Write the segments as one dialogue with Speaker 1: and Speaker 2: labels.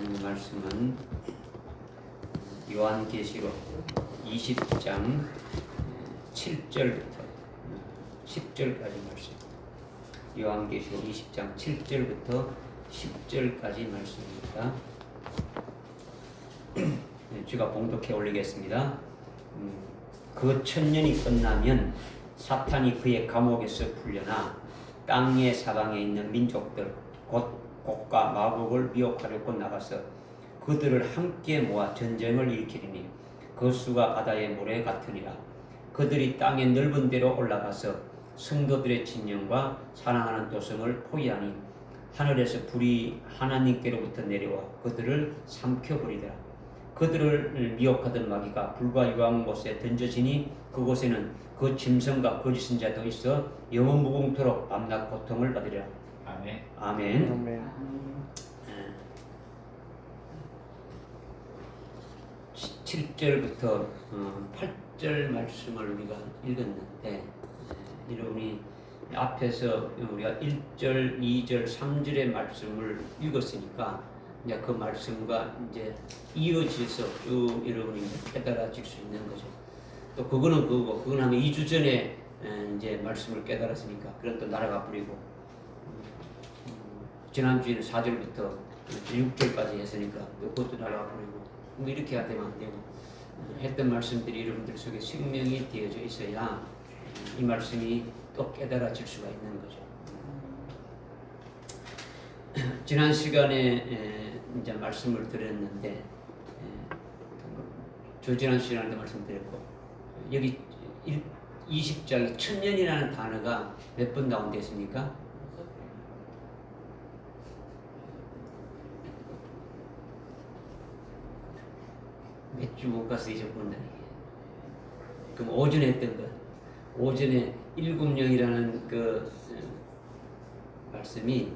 Speaker 1: 말씀은 요한계시록 20장 7절부터 10절까지 말씀. 요한계시록 20장 7절부터 10절까지 말씀입니다. 제가 봉독해 올리겠습니다. 그 천년이 끝나면 사탄이 그의 감옥에서 풀려나 땅의 사방에 있는 민족들 곧 곡과 마곡을 미혹하려고 나가서 그들을 함께 모아 전쟁을 일으키리니 그 수가 바다의 모래 같으니라. 그들이 땅의 넓은 데로 올라가서 성도들의 진영과 사랑하는 도성을 포위하니 하늘에서 불이 하나님께로부터 내려와 그들을 삼켜버리더라. 그들을 미혹하던 마귀가 불과 유황 곳에 던져지니 그곳에는 그 짐승과 거짓 선자도 있어 영원 무궁토록 밤낮 고통을 받으리라.
Speaker 2: 아멘.
Speaker 1: 아멘.
Speaker 3: 아멘.
Speaker 1: 7절부터 8절 말씀을 우리가 읽었는데 여러분이 앞에서 우리가 1절, 2절, 3절의 말씀을 읽었으니까 이제 그 말씀과 이제 이어져서 쭉 여러분이 깨달아질 수 있는 거죠. 또 그거는 그거고, 그건 한 2주 전에 이제 말씀을 깨달았으니까 그건 또 날아가 버리고, 지난주에는 4절부터 6절까지 했으니까 또 그것도 날아가 버리고, 뭐 이렇게 되면 안 되고, 했던 말씀들이 여러분들 속에 생명이 되어져 있어야 이 말씀이 또 깨달아질 수가 있는 거죠. 지난 시간에 이제 말씀을 드렸는데, 지난 시간에도 말씀드렸고, 여기 20장에 천년이라는 단어가 몇 번 나온데 있습니까? 몇 주 못 가서 잊어본다니. 그럼 오전에 했던 것, 오전에 7명이라는 그 말씀이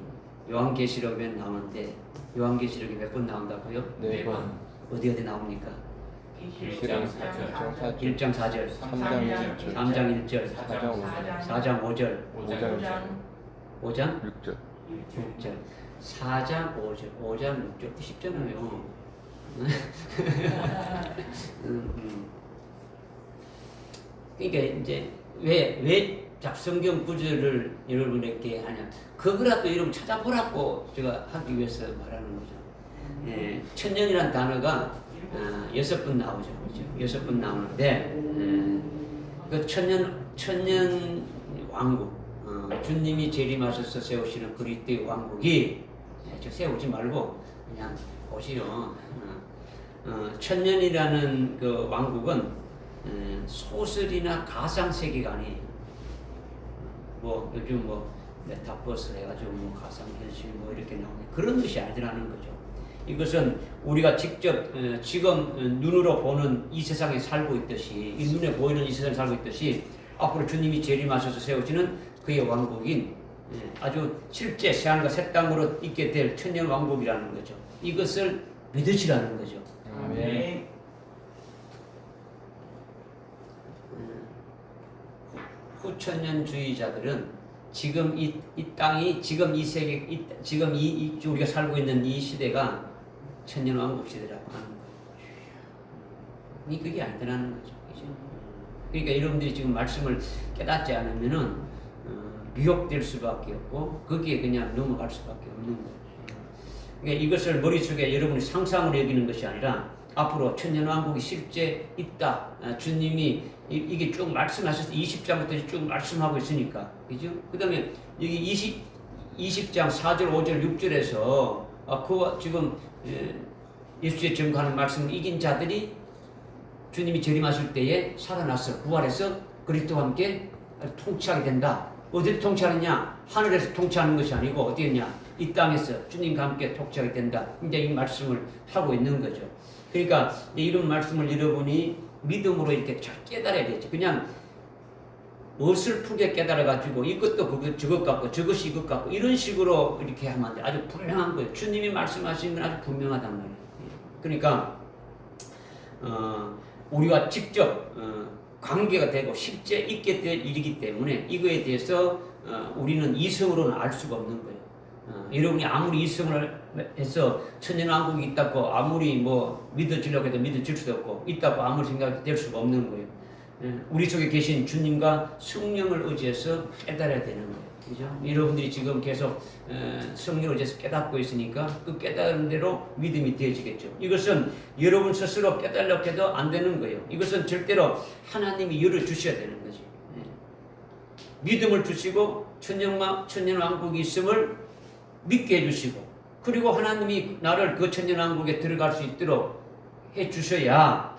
Speaker 1: 요한계시록에 나오는데, 요한계시록이 몇 번 나온다고요?
Speaker 3: 4번.
Speaker 1: 어디 나옵니까?
Speaker 2: 1장 4절,
Speaker 1: 1장 4절,
Speaker 3: 3장 1절,
Speaker 1: 3장 1절,
Speaker 3: 4장 5절,
Speaker 1: 4장 5절,
Speaker 3: 5장
Speaker 1: 5장
Speaker 3: 6절.
Speaker 1: 6절, 4장 5절, 5장 6절 쉽잖아요. 그러니까 이제 왜 잡성경 구절을 여러분에게 하냐, 그거라도 여러분 찾아보라고 제가 하기 위해서 말하는 거죠. 천년이라는 단어가 6번 나오죠. 그렇죠? 6번 나오는데, 그 천년 왕국, 주님이 재림하셔서 세우시는 그리스도의 왕국이, 저 세우지 말고 그냥 보시오. 천년이라는 그 왕국은 소설이나 가상 세계가 아니에요. 뭐 요즘 뭐 메타버스 해가지고 뭐 가상 현실 뭐 이렇게 나오는 그런 것이 아니라는 거죠. 이것은 우리가 직접 지금 눈으로 보는 이 세상에 살고 있듯이, 이 눈에 보이는 이 세상에 살고 있듯이 앞으로 주님이 재림하셔서 세우시는 그의 왕국인 아주 실제 새하늘과 새 땅으로 있게 될 천년 왕국이라는 거죠. 이것을 믿으시라는 거죠.
Speaker 3: 아멘.
Speaker 1: 후천년주의자들은 지금 이 땅이, 지금 이 세계, 지금 우리가 살고 있는 이 시대가 천년 왕국 시대라고 하는 거예요. 그게 안 되는 거죠. 그죠? 그러니까 여러분들이 지금 말씀을 깨닫지 않으면은 미혹될 수밖에 없고 거기에 그냥 넘어갈 수밖에 없는 거예요. 그러니까 이것을 머릿속에 여러분이 상상으로 여기는 것이 아니라 앞으로 천년왕국이 실제 있다. 주님이 이게 쭉 말씀하셔서 20장부터 쭉 말씀하고 있으니까. 그죠? 그 다음에 여기 20장 4절, 5절, 6절에서 그 지금 예수의 증거하는 말씀을 이긴 자들이 주님이 재림하실 때에 살아나서 부활해서 그리스도와 함께 통치하게 된다. 어디서 통치하느냐? 하늘에서 통치하는 것이 아니고 어디였냐? 이 땅에서 주님과 함께 통치하게 된다. 이제 이 말씀을 하고 있는 거죠. 그러니까 이런 말씀을 여러분이 믿음으로 이렇게 잘 깨달아야 되죠. 그냥 어설프게 깨달아가지고 이것도 그것 저것 같고 저것이 이것 같고 이런 식으로 이렇게 하면 안 돼. 아주 분명한 거예요. 주님이 말씀하시는 건 아주 분명하단 말이에요. 그러니까 우리와 직접 관계가 되고 실제 있게 될 일이기 때문에 이거에 대해서 우리는 이성으로는 알 수가 없는 거예요. 여러분이 아무리 이성을 해서 천년왕국이 있다고 아무리 뭐 믿어지려고 해도 믿어질 수도 없고 있다고 아무리 생각이 될 수가 없는 거예요. 우리 속에 계신 주님과 성령을 의지해서 깨달아야 되는 거예요. 그죠? 여러분들이 지금 계속 성령을 의지해서 깨닫고 있으니까 그 깨달은 대로 믿음이 되어지겠죠. 이것은 여러분 스스로 깨달려고 해도 안 되는 거예요. 이것은 절대로 하나님이 열어주셔야 되는 거지. 믿음을 주시고 천년왕국이 있음을 믿게 해주시고 그리고 하나님이 나를 그 천년왕국에 들어갈 수 있도록 해주셔야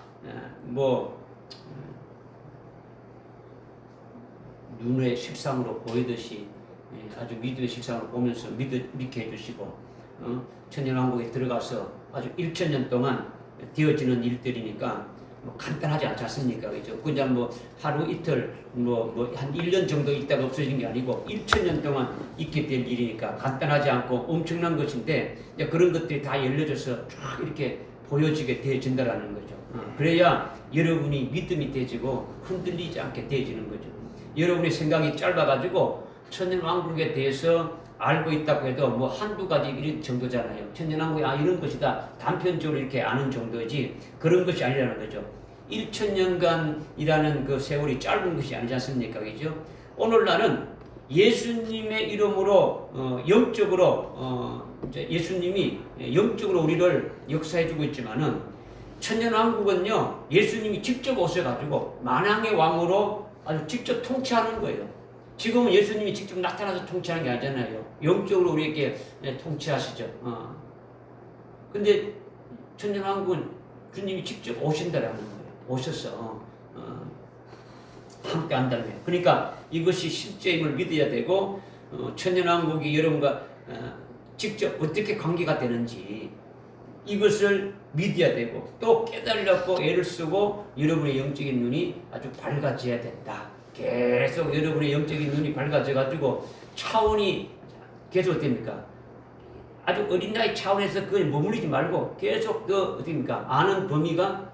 Speaker 1: 눈의 식상으로 보이듯이 아주 믿음의 식상으로 보면서 믿게 해주시고 천년왕국에 들어가서 아주 1000년 동안 되어지는 일들이니까 뭐 간단하지 않지 않습니까? 그죠? 그냥 뭐 하루 이틀 한 1년 정도 있다가 없어진 게 아니고 1000년 동안 있게 될 일이니까 간단하지 않고 엄청난 것인데 그런 것들이 다 열려져서 쫙 이렇게 보여지게 되어진다라는 거죠. 그래야 여러분이 믿음이 되어지고 흔들리지 않게 되어지는 거죠. 여러분의 생각이 짧아가지고 천년왕국에 대해서 알고 있다고 해도 뭐 한두 가지 이런 정도잖아요. 천년왕국이 이런 것이다. 단편적으로 이렇게 아는 정도지 그런 것이 아니라는 거죠. 1000년간이라는 그 세월이 짧은 것이 아니지 않습니까? 그죠? 오늘날은 예수님의 이름으로 영적으로 이제 예수님이 영적으로 우리를 역사해주고 있지만은 천년왕국은요 예수님이 직접 오셔가지고 만왕의 왕으로 아주 직접 통치하는 거예요. 지금은 예수님이 직접 나타나서 통치하는 게 아니잖아요. 영적으로 우리에게 통치하시죠. 근데 천년왕국은 주님이 직접 오신다라는 거예요. 오셔서 함께 한다는 거예요. 그러니까 이것이 실제임을 믿어야 되고 천년왕국이 여러분과 직접 어떻게 관계가 되는지 이것을 믿어야 되고 또 깨달으려고 애를 쓰고 여러분의 영적인 눈이 아주 밝아져야 된다. 계속 여러분의 영적인 눈이 밝아져가지고 차원이 계속 됩니까? 아주 어린 나이 차원에서 그걸 머무르지 말고 계속 어떻습니까? 아는 범위가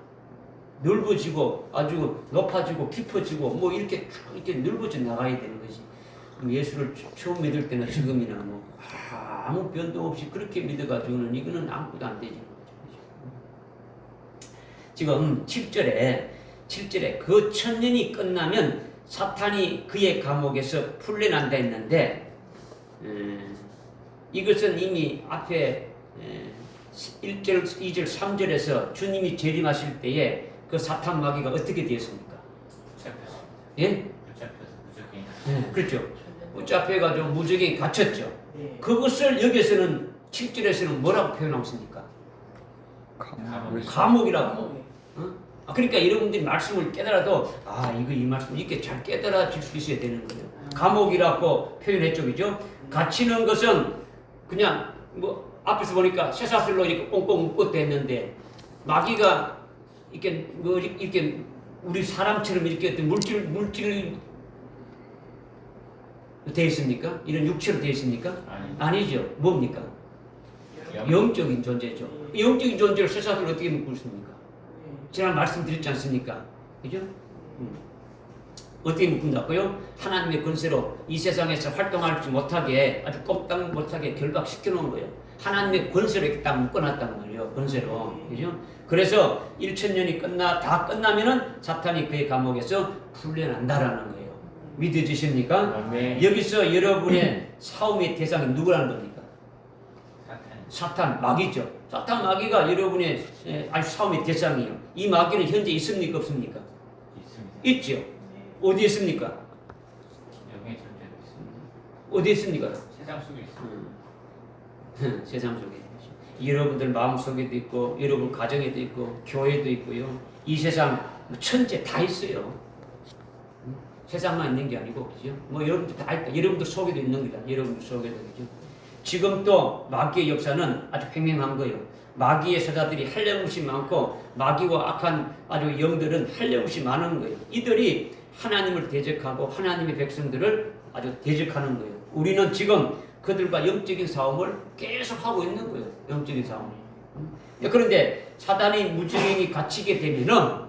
Speaker 1: 넓어지고 아주 높아지고 깊어지고 뭐 이렇게 넓어져 나가야 되는 거지. 예수를 처음 믿을 때나 지금이나 뭐 아무 변동 없이 그렇게 믿어가지고는 이거는 아무것도 안 되지. 지금 7절에 그 천년이 끝나면 사탄이 그의 감옥에서 풀려난다 했는데 이것은 이미 앞에 1절, 2절, 3절에서 주님이 재림하실 때에 그 사탄 마귀가 어떻게 되었습니까?
Speaker 2: 붙잡혀서.
Speaker 1: 예?
Speaker 2: 붙잡혀서 무적이.
Speaker 1: 네, 그렇죠. 붙잡혀가지고 무적에 갇혔죠. 그것을 여기서는 7절에서는 뭐라고 표현하고 있습니까? 감옥이라고. 그러니까 여러분들이 말씀을 깨달아도 이거 이 말씀 이렇게 잘 깨달아질 수 있어야 되는 거예요. 감옥이라고 표현했죠, 그죠? 갇히는 것은 그냥 뭐 앞에서 보니까 쇠사슬로 이렇게 꽁꽁 묶었다 했는데 마귀가 이렇게 이렇게 우리 사람처럼 이렇게 물질 되어 있습니까? 이런 육체로 되어 있습니까? 아니죠. 뭡니까? 영적인 존재죠. 영적인 존재를 쇠사슬로 어떻게 묶을 수 있습니까? 지난 말씀드렸지 않습니까? 그죠? 어떻게 묶는다고요? 하나님의 권세로 이 세상에서 활동하지 못하게 아주 꼼짝 못하게 결박시켜 놓은 거예요. 하나님의 권세로 이렇게 딱 묶어놨단 말이에요. 권세로. 그죠? 그래서 1000년이 다 끝나면은 사탄이 그의 감옥에서 풀려난다라는 거예요. 믿어지십니까?
Speaker 2: 네.
Speaker 1: 여기서 여러분의 싸움의 대상이 누구라는 겁니까? 사탄, 마귀죠. 사탄 마귀가 여러분의 아주 싸움의 대상이에요. 이 마귀는 현재 있습니까? 없습니까?
Speaker 2: 있습니다.
Speaker 1: 있죠. 어디 있습니까?
Speaker 2: 영의 존재도 있습니다.
Speaker 1: 어디 있습니까?
Speaker 2: 세상 속에 있습니다.
Speaker 1: 세상 속에 여러분들 마음 속에도 있고 여러분 가정에도 있고 교회도 있고요. 이 세상 천재 다 있어요. 세상만 있는 게 아니고 그죠? 뭐 여러분들 다 있다. 여러분들 속에도 있는 거다. 여러분들 속에도 그죠? 지금 또 마귀의 역사는 아주 횡행한 거예요. 마귀의 사자들이 한량없이 많고 마귀와 악한 아주 영들은 한량없이 많은 거예요. 이들이 하나님을 대적하고 하나님의 백성들을 아주 대적하는 거예요. 우리는 지금 그들과 영적인 싸움을 계속 하고 있는 거예요. 영적인 싸움. 그런데 사단의 무지경이 갇히게 되면은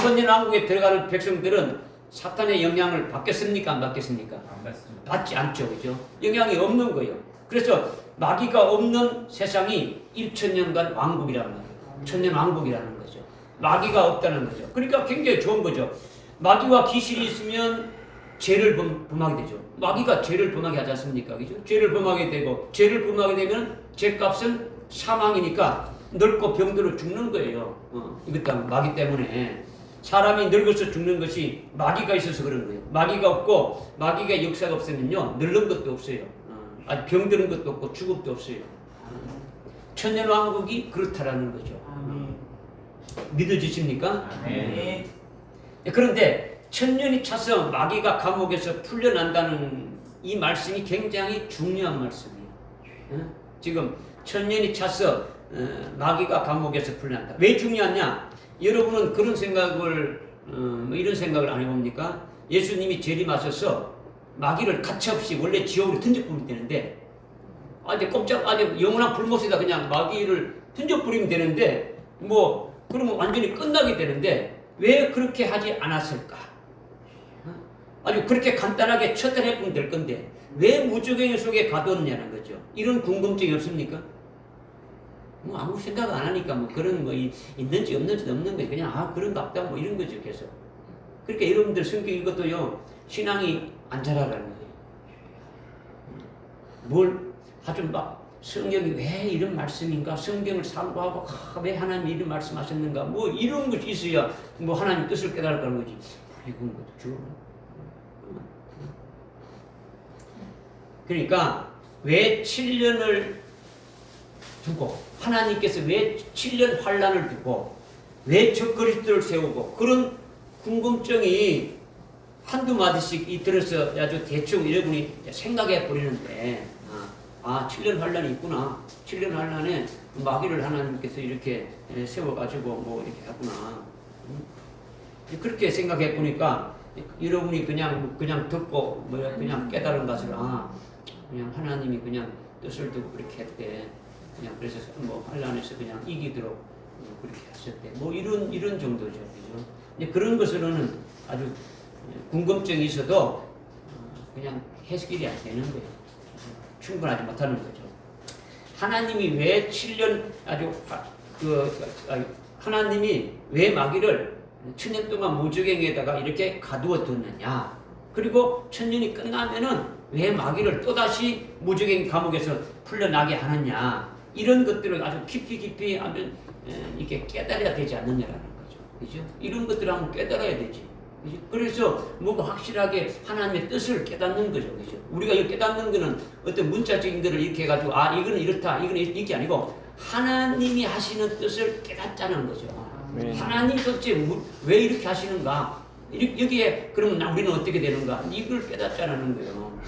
Speaker 1: 천년왕국에 들어가는 백성들은 사탄의 영향을 받겠습니까? 안 받겠습니까?
Speaker 2: 안 받습니다.
Speaker 1: 받지 않죠. 그죠? 영향이 없는 거예요. 그래서 마귀가 없는 세상이 1000년간 왕국이란 말이에요. 천년 왕국이라는 거죠. 마귀가 없다는 거죠. 그러니까 굉장히 좋은 거죠. 마귀와 귀신이 있으면 죄를 범하게 되죠. 마귀가 죄를 범하게 하지 않습니까? 그죠? 죄를 범하게 되고, 죄를 범하게 되면 죄값은 사망이니까 늙고 병들어 죽는 거예요. 이것도 마귀 때문에. 사람이 늙어서 죽는 것이 마귀가 있어서 그런 거예요. 마귀가 없고, 마귀가 역사가 없으면요, 늙은 것도 없어요. 아니, 병드는 것도 없고, 죽음도 없어요. 천년왕국이 그렇다라는 거죠. 믿어지십니까?
Speaker 3: 네.
Speaker 1: 그런데 천년이 차서 마귀가 감옥에서 풀려난다는 이 말씀이 굉장히 중요한 말씀이에요. 지금 천년이 차서 마귀가 감옥에서 풀려난다. 왜 중요하냐? 여러분은 그런 생각을 이런 생각을 안 해봅니까? 예수님이 재림하셔서 마귀를 가차없이 원래 지옥으로 던져버리면 되는데 아주 영원한 불못에다 그냥 마귀를 던져버리면 되는데 뭐 그러면 완전히 끝나게 되는데 왜 그렇게 하지 않았을까? 아주 그렇게 간단하게 처단해보면 될 건데 왜 무적행 속에 가두었냐는 거죠. 이런 궁금증이 없습니까? 뭐 아무 생각 안 하니까 뭐 그런 거 있는지 없는지 없는 거 그냥 그런갑다 뭐 이런 거죠 계속. 그러니까 여러분들 성경 읽어도요 신앙이 안 자라라는 거예요. 뭘 아주 막 성경이 왜 이런 말씀인가? 성경을 상고하고 왜 하나님이 이런 말씀하셨는가? 뭐 이런 것이 있어야 뭐 하나님 뜻을 깨달았다는 거지. 이건 것도 그러니까 왜 7년을 두고 하나님께서 왜 7년 환란을 두고 왜 적그리스도를 세우고 그런 궁금증이 한두 마디씩 들어서 아주 대충 여러분이 생각해 버리는데 7년 환란이 있구나. 7년 환란에 마귀를 하나님께서 이렇게 세워가지고 뭐 이렇게 하구나. 그렇게 생각해 보니까 여러분이 그냥 듣고 그냥 깨달은 것을 그냥 하나님이 그냥 뜻을 두고 그렇게 했대. 그냥 그래서 뭐 환란에서 그냥 이기도록 그렇게 하셨대. 뭐 이런 정도죠, 그죠? 근데 그런 것으로는 아주 궁금증이 있어도 그냥 해석이 안 되는 거예요. 충분하지 못하는 거죠. 하나님이 왜 7년 하나님이 왜 마귀를 1000년 동안 무적행에다가 이렇게 가두어뒀느냐? 그리고 1000년이 끝나면은 왜 마귀를 또다시 무적행 감옥에서 풀려나게 하느냐? 이런 것들을 아주 깊이 하면 이렇게 깨달아야 되지 않느냐라는 거죠. 그죠? 이런 것들을 한번 깨달아야 되지. 그죠? 그래서 뭐가 확실하게 하나님의 뜻을 깨닫는 거죠. 그죠? 우리가 이 깨닫는 거는 어떤 문자적인 것을 이렇게 해가지고 이거는 이렇다, 이거는 이게 아니고 하나님이 하시는 뜻을 깨닫자는 거죠. 하나님 도대체 왜 이렇게 하시는가? 여기에 그러면 우리는 어떻게 되는가? 이걸 깨닫자는 거예요.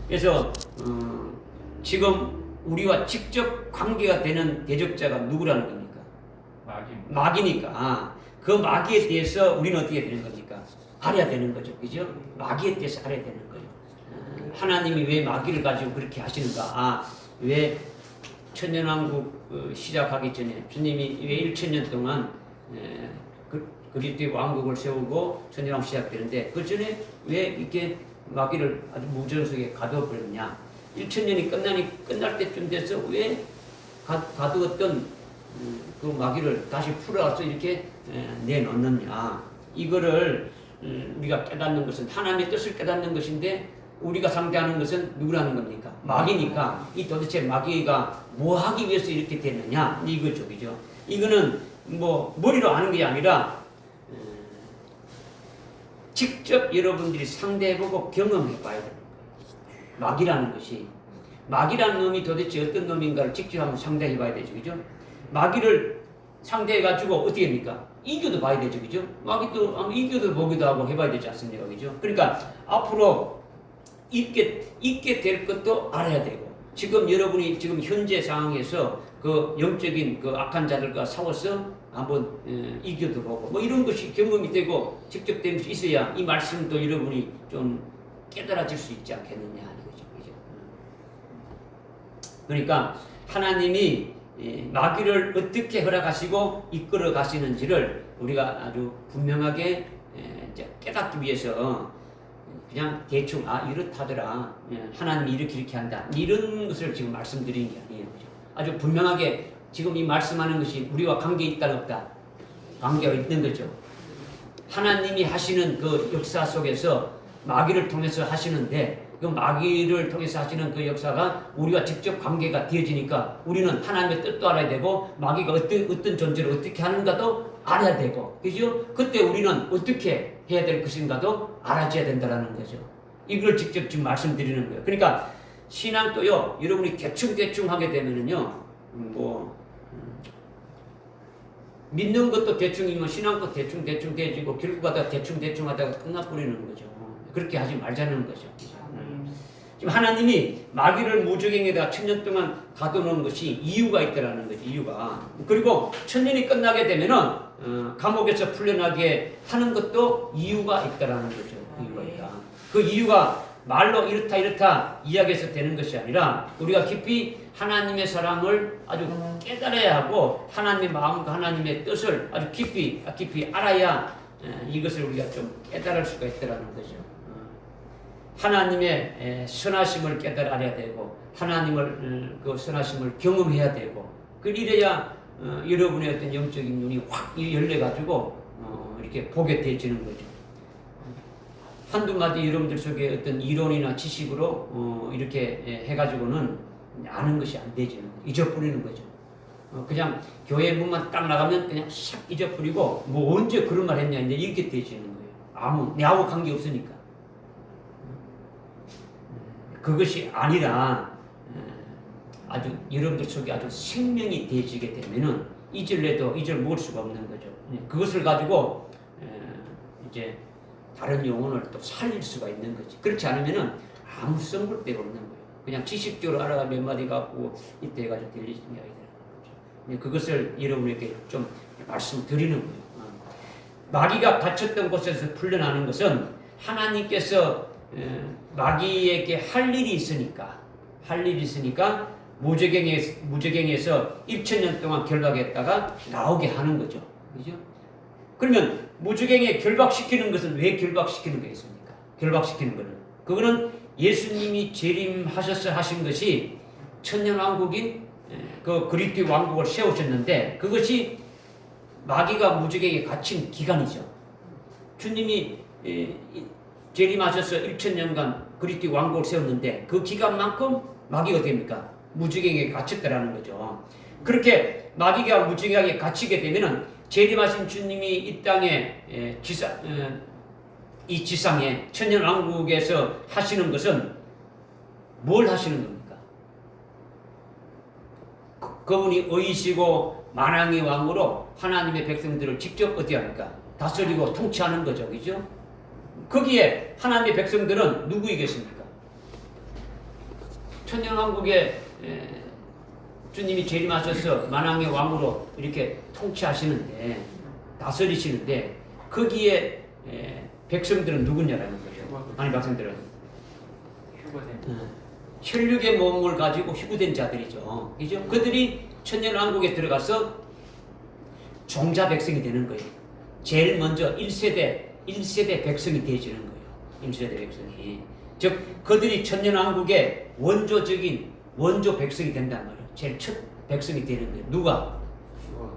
Speaker 1: 그래서 지금 우리와 직접 관계가 되는 대적자가 누구라는 겁니까? 마귀니까. 그 마귀에 대해서 우리는 어떻게 되는 겁니까? 알아야 되는 거죠. 그죠? 마귀에 대해서 알아야 되는 거예요. 하나님이 왜 마귀를 가지고 그렇게 하시는가? 왜 천년왕국 시작하기 전에 주님이 왜 1000년 동안 그리스도의 왕국을 세우고 천년왕국 시작되는데 그 전에 왜 이렇게 마귀를 아주 무전 속에 가두어버렸냐? 1000년이 끝날 때쯤 돼서 왜 가두었던 그 마귀를 다시 풀어서 이렇게 내놓느냐? 이거를 우리가 깨닫는 것은 하나님의 뜻을 깨닫는 것인데 우리가 상대하는 것은 누구라는 겁니까? 마귀니까 이 도대체 마귀가 뭐 하기 위해서 이렇게 됐느냐? 이거죠, 그죠? 이거는 뭐 머리로 아는 게 아니라 직접 여러분들이 상대해보고 경험해봐야 돼요. 마귀라는 것이 마귀라는 놈이 도대체 어떤 놈인가를 직접 한번 상대해봐야 되죠, 그죠? 마귀를 상대해가지고 어떻게 합니까? 이겨도 봐야 되죠, 그죠? 마귀도 한번 이겨도 보기도 하고 해봐야 되지 않습니까, 그죠? 그러니까 앞으로 있게 될 것도 알아야 되고 지금 여러분이 지금 현재 상황에서 그 영적인 그 악한 자들과 싸워서 한번 이겨도 보고 뭐 이런 것이 경험이 되고 직접 된 것이 있어야 이 말씀도 여러분이 좀 깨달아질 수 있지 않겠느냐 이거죠. 그죠? 그러니까 하나님이 마귀를 어떻게 허락하시고 이끌어 가시는지를 우리가 아주 분명하게 깨닫기 위해서 그냥 대충 이렇다더라. 하나님이 이렇게 한다. 이런 것을 지금 말씀드리는 게 아니에요. 그죠? 아주 분명하게 지금 이 말씀하는 것이 우리와 관계 있다 없다. 관계가 있는 거죠. 하나님이 하시는 그 역사 속에서 마귀를 통해서 하시는데 그 마귀를 통해서 하시는 그 역사가 우리와 직접 관계가 되어지니까 우리는 하나님의 뜻도 알아야 되고 마귀가 어떤 존재를 어떻게 하는가도 알아야 되고, 그죠? 그때 우리는 어떻게 해야 될 것인가도 알아줘야 된다는 거죠. 이걸 직접 지금 말씀드리는 거예요. 그러니까 신앙도요, 여러분이 대충 하게 되면은요, 믿는 것도 대충이면 신앙도 대충 되어지고 결국 가다가 대충 하다가 끝나버리는 거죠. 그렇게 하지 말자는 거죠. 지금 하나님이 마귀를 무적행에다 1000년 동안 가둬놓은 것이 이유가 있다라는 거죠. 이유가. 그리고 1000년이 끝나게 되면은 감옥에서 풀려나게 하는 것도 이유가 있다라는 거죠. 이유가 있다. 그 이유가 말로 이렇다 이야기해서 되는 것이 아니라 우리가 깊이 하나님의 사랑을 아주 깨달아야 하고 하나님의 마음과 하나님의 뜻을 아주 깊이 알아야 이것을 우리가 좀 깨달을 수가 있다라는 거죠. 하나님의 선하심을 깨달아야 되고 하나님을 그 선하심을 경험해야 되고 이래야 여러분의 어떤 영적인 눈이 확 열려가지고 이렇게 보게 되지는 거죠. 한두 마디 여러분들 속에 어떤 이론이나 지식으로 이렇게 해가지고는 아는 것이 안 되지는 거죠. 잊어버리는 거죠. 그냥 교회 문만 딱 나가면 그냥 싹 잊어버리고 뭐 언제 그런 말 했냐 이제 이렇게 되지는 거예요. 내하고 관계 없으니까. 그것이 아니라 아주 여러분들 속에 아주 생명이 되어지게 되면은 잊을래도 먹을 수가 없는 거죠. 그것을 가지고 이제 다른 영혼을 또 살릴 수가 있는 거지. 그렇지 않으면은 아무 쓸데가 없는 거예요. 그냥 지식적으로 알아가 몇 마디 갖고 이때 가지고 들리는 이야기들은 거죠. 그것을 여러분에게 좀 말씀드리는 거예요. 마귀가 갇혔던 곳에서 풀려나는 것은 하나님께서 마귀에게 할 일이 있으니까 무저갱에서 1000년 동안 결박했다가 나오게 하는 거죠. 그죠? 그러면 무저갱에 결박시키는 것은 왜 결박시키는 거겠습니까? 결박시키는 것은 그거는 예수님이 재림하셔서 하신 것이 천년왕국인 그 그리스도의 왕국을 세우셨는데 그것이 마귀가 무저갱에 갇힌 기간이죠. 주님이 재림하셔서 1000년간 그리스도의 왕국을 세웠는데 그 기간만큼 마귀가 됩니까? 무저갱에 갇혔다라는 거죠. 그렇게 마귀가 무저갱에 갇히게 되면은 재림하신 주님이 이 땅에 이 지상에 천년왕국에서 하시는 것은 뭘 하시는 겁니까? 그분이 의이시고 만왕의 왕으로 하나님의 백성들을 직접 어떻게 합니까? 다스리고 통치하는 거죠. 그죠? 거기에 하나님의 백성들은 누구이겠습니까? 천년왕국에 주님이 재림하셔서 만왕의 왕으로 이렇게 통치하시는데 다스리시는데 거기에 백성들은 누구냐라는 거죠. 아니 백성들은 혈육의 몸을 가지고 휴구된 자들이죠. 그죠? 그들이 천년왕국에 들어가서 종자 백성이 되는 거예요. 제일 먼저 1세대 백성이 되어지는 거예요. 1세대 백성이. 즉 그들이 천년왕국의 원조 백성이 된단 말이에요. 제일 첫 백성이 되는 거예요. 누가?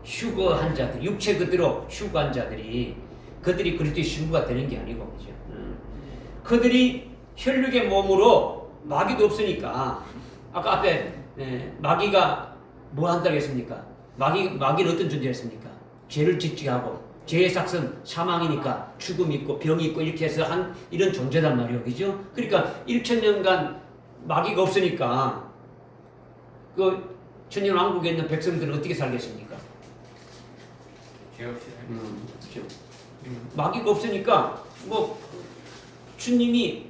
Speaker 1: 휴거한 자들, 육체 그대로 휴거한 자들이 그들이 그리스도의 신부가 되는 게 아니고 그죠? 그들이 혈육의 몸으로 마귀도 없으니까 아까 앞에 마귀가 뭐 한다고 했습니까? 마귀는 어떤 존재였습니까? 죄를 짓게 하고 죄의 삭은 사망이니까 죽음이 있고 병이 있고 이렇게 해서 한 이런 존재단 말이에요. 그죠? 그러니까 1000년간 마귀가 없으니까 그 천년왕국에 있는 백성들은 어떻게 살겠습니까?
Speaker 2: 죄 없이
Speaker 1: 그렇죠. 마귀가 없으니까 뭐 주님이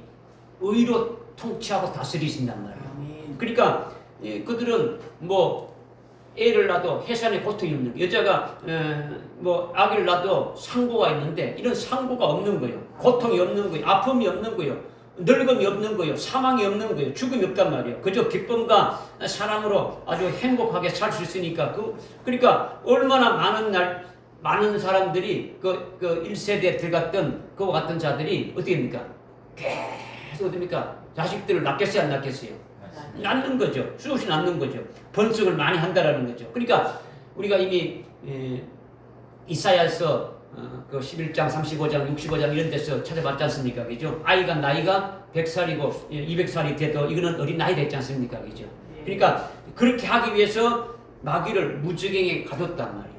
Speaker 1: 의로 통치하고 다스리신단 말이에요. 그러니까 그들은 뭐 애를 낳아도 해산의 고통이 없는 거예요. 여자가 뭐 아기를 낳아도 상고가 있는데 이런 상고가 없는 거예요. 고통이 없는 거예요. 아픔이 없는 거예요. 늙음이 없는 거예요. 사망이 없는 거예요. 죽음이 없단 말이에요. 그저 기쁨과 사랑으로 아주 행복하게 살 수 있으니까 그러니까 얼마나 많은 사람들이 그 1세대에 들어갔던 그와 같은 자들이 어떻게 됩니까? 계속 어딥니까? 자식들을 낳겠어요, 안 낳겠어요?
Speaker 2: 맞습니다.
Speaker 1: 낳는 거죠. 수없이 낳는 거죠. 번성을 많이 한다라는 거죠. 그러니까 우리가 이미 이사야서 그 11장, 35장, 65장 이런 데서 찾아봤지 않습니까? 그죠? 아이가 나이가 100살이고 200살이 돼도 이거는 어린 나이 됐지 않습니까? 그죠? 그러니까 그렇게 하기 위해서 마귀를 무지경에 가뒀단 말이에요.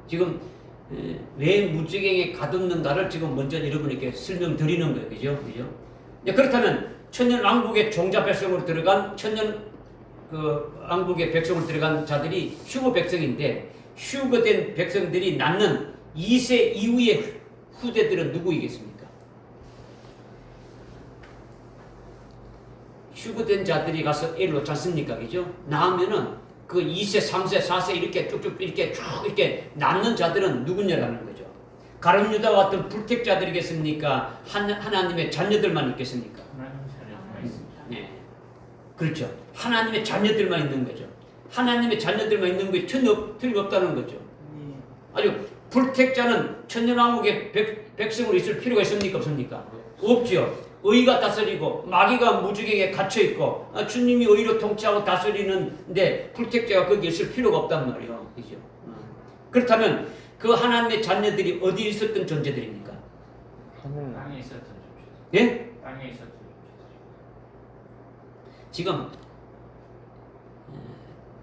Speaker 1: 지금 왜 무지경에 가뒀는가를 지금 먼저 여러분에게 설명드리는 거예요. 그죠? 그죠? 그렇다면 천년 왕국의 종자 백성으로 들어간 천년 그 왕국의 백성으로 들어간 자들이 휴거 백성인데 휴거된 백성들이 낳는 2세 이후의 후대들은 누구이겠습니까? 휴거된 자들이 가서 애를 놓지 않습니까? 그죠? 낳으면은 그 2세, 3세, 4세 이렇게 쭉쭉 이렇게 낳는 자들은 누구냐라는 거죠. 가룟유다와 같은 불택자들이겠습니까? 하나님의 자녀들만 있겠습니까?
Speaker 2: 하나님 자녀가 있습니다.
Speaker 1: 네. 그렇죠. 하나님의 자녀들만 있는 거죠. 하나님의 자녀들만 있는 것이 틀림없다는 거죠. 아주 불택자는 천년왕국의 백성으로 있을 필요가 있습니까? 없습니까? 없죠. 의가 다스리고 마귀가 무지경에 갇혀있고 주님이 의로 통치하고 다스리는데 불택자가 거기 있을 필요가 없단 말이에요. 그죠? 그렇다면 그 하나님의 자녀들이 어디에 있었던 존재들입니까?
Speaker 2: 땅에 있었던 존재.
Speaker 1: 예?
Speaker 2: 땅에 있었던 존재.
Speaker 1: 지금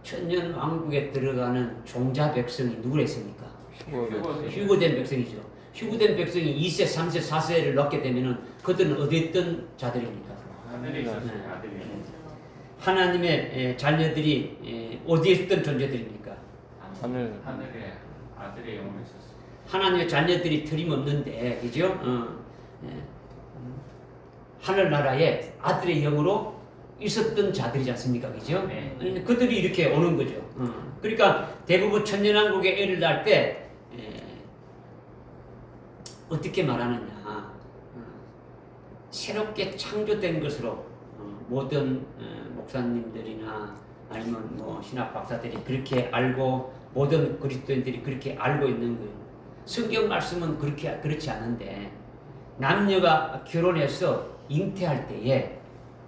Speaker 1: 천년 왕국에 들어가는 종자 백성이 누구랬습니까? 휴거된 백성이죠. 휴거된 백성이 2세, 3세, 4세를 넣게 되면은 그들은 어디에 있던 자들입니까?
Speaker 2: 하늘에 있었어요. 아들이.
Speaker 1: 하나님의 자녀들이 어디에 있던 존재들입니까?
Speaker 2: 하늘에 아들의 영혼이 있었어요.
Speaker 1: 하나님의 자녀들이 틀림없는데, 그죠? 하늘나라에 아들의 영으로 있었던 자들이지 않습니까? 그죠?
Speaker 2: 네.
Speaker 1: 그들이 이렇게 오는 거죠. 그러니까 대부분 천년왕국에 애를 낳을 때 어떻게 말하느냐. 새롭게 창조된 것으로 모든 목사님들이나 아니면 뭐 신학 박사들이 그렇게 알고 모든 그리스도인들이 그렇게 알고 있는 거예요. 성경 말씀은 그렇지 않은데 남녀가 결혼해서 잉태할 때에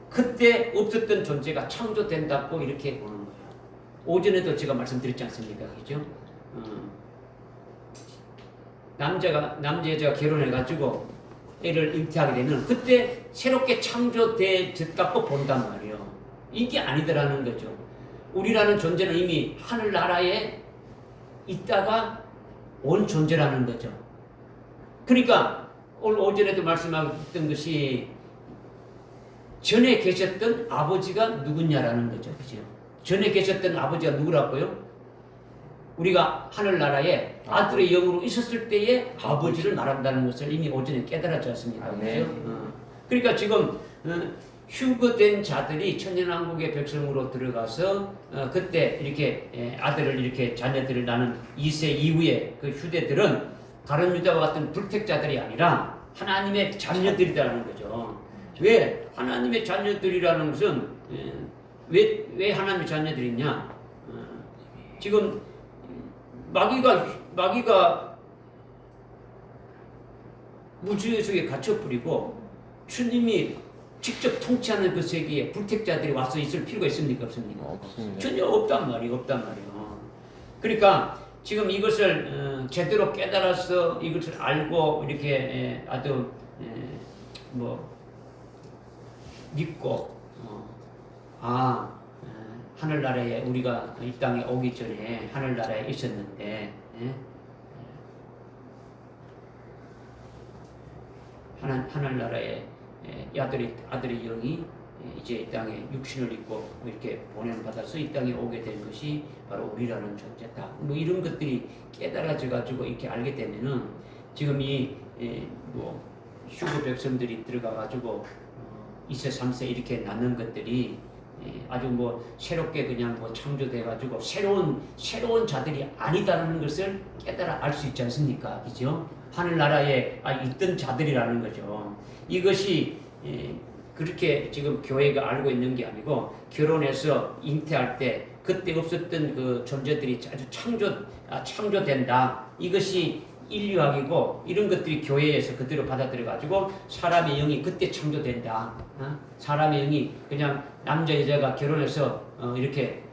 Speaker 1: 그때 없었던 존재가 창조된다고 이렇게 보는 거예요. 오전에도 제가 말씀드렸지 않습니까? 그죠? 남자 여자가 결혼해가지고 애를 잉태하게 되면 그때 새롭게 창조되었다고 본단 말이에요. 이게 아니더라는 거죠. 우리라는 존재는 이미 하늘나라에 있다가 온 존재라는 거죠. 그러니까 오늘 오전에도 말씀하셨던 것이 전에 계셨던 아버지가 누구냐라는 거죠. 그죠? 전에 계셨던 아버지가 누구라고요? 우리가 하늘나라에 아들의 영으로 있었을 때의 아버지를 말한다는 것을 이미 오전에 깨달았지 않습니까? 그죠? 그러니까 지금 휴거된 자들이 천년왕국의 백성으로 들어가서 그때 이렇게 아들을 이렇게 자녀들을 낳는 2세 이후에 그 휴대들은 가룟유다와 같은 불택자들이 아니라 하나님의 자녀들이라는 거죠. 왜 하나님의 자녀들이라는 것은 왜 하나님의 자녀들이냐? 지금 마귀가 무지의 속에 갇혀버리고 주님이 직접 통치하는 그 세계에 불택자들이 와서 있을 필요가 있습니까? 없습니까?
Speaker 3: 없습니다.
Speaker 1: 전혀 없단 말이에요. 그러니까 지금 이것을 제대로 깨달아서 이것을 알고 이렇게 아주 믿고 하늘나라에 우리가 이 땅에 오기 전에 하늘나라에 있었는데 하늘나라에 아들의 영이 이제 이 땅에 육신을 입고 이렇게 보냄받아서 이 땅에 오게 된 것이 바로 우리라는 존재다. 뭐 이런 것들이 깨달아져 가지고 이렇게 알게 되면은 지금 휴거 백성들이 들어가 가지고 2세, 3세 이렇게 낳는 것들이 아주 새롭게 그냥 창조돼 가지고 새로운 자들이 아니다라는 것을 깨달아 알 수 있지 않습니까? 그죠? 하늘나라에 있던 자들이라는 거죠. 이것이 그렇게 지금 교회가 알고 있는 게 아니고 결혼해서 잉태할 때 그때 없었던 그 존재들이 아주 창조된다. 이것이 인류학이고 이런 것들이 교회에서 그대로 받아들여 가지고 사람의 영이 그때 창조된다. 사람의 영이 그냥 남자 여자가 결혼해서 이렇게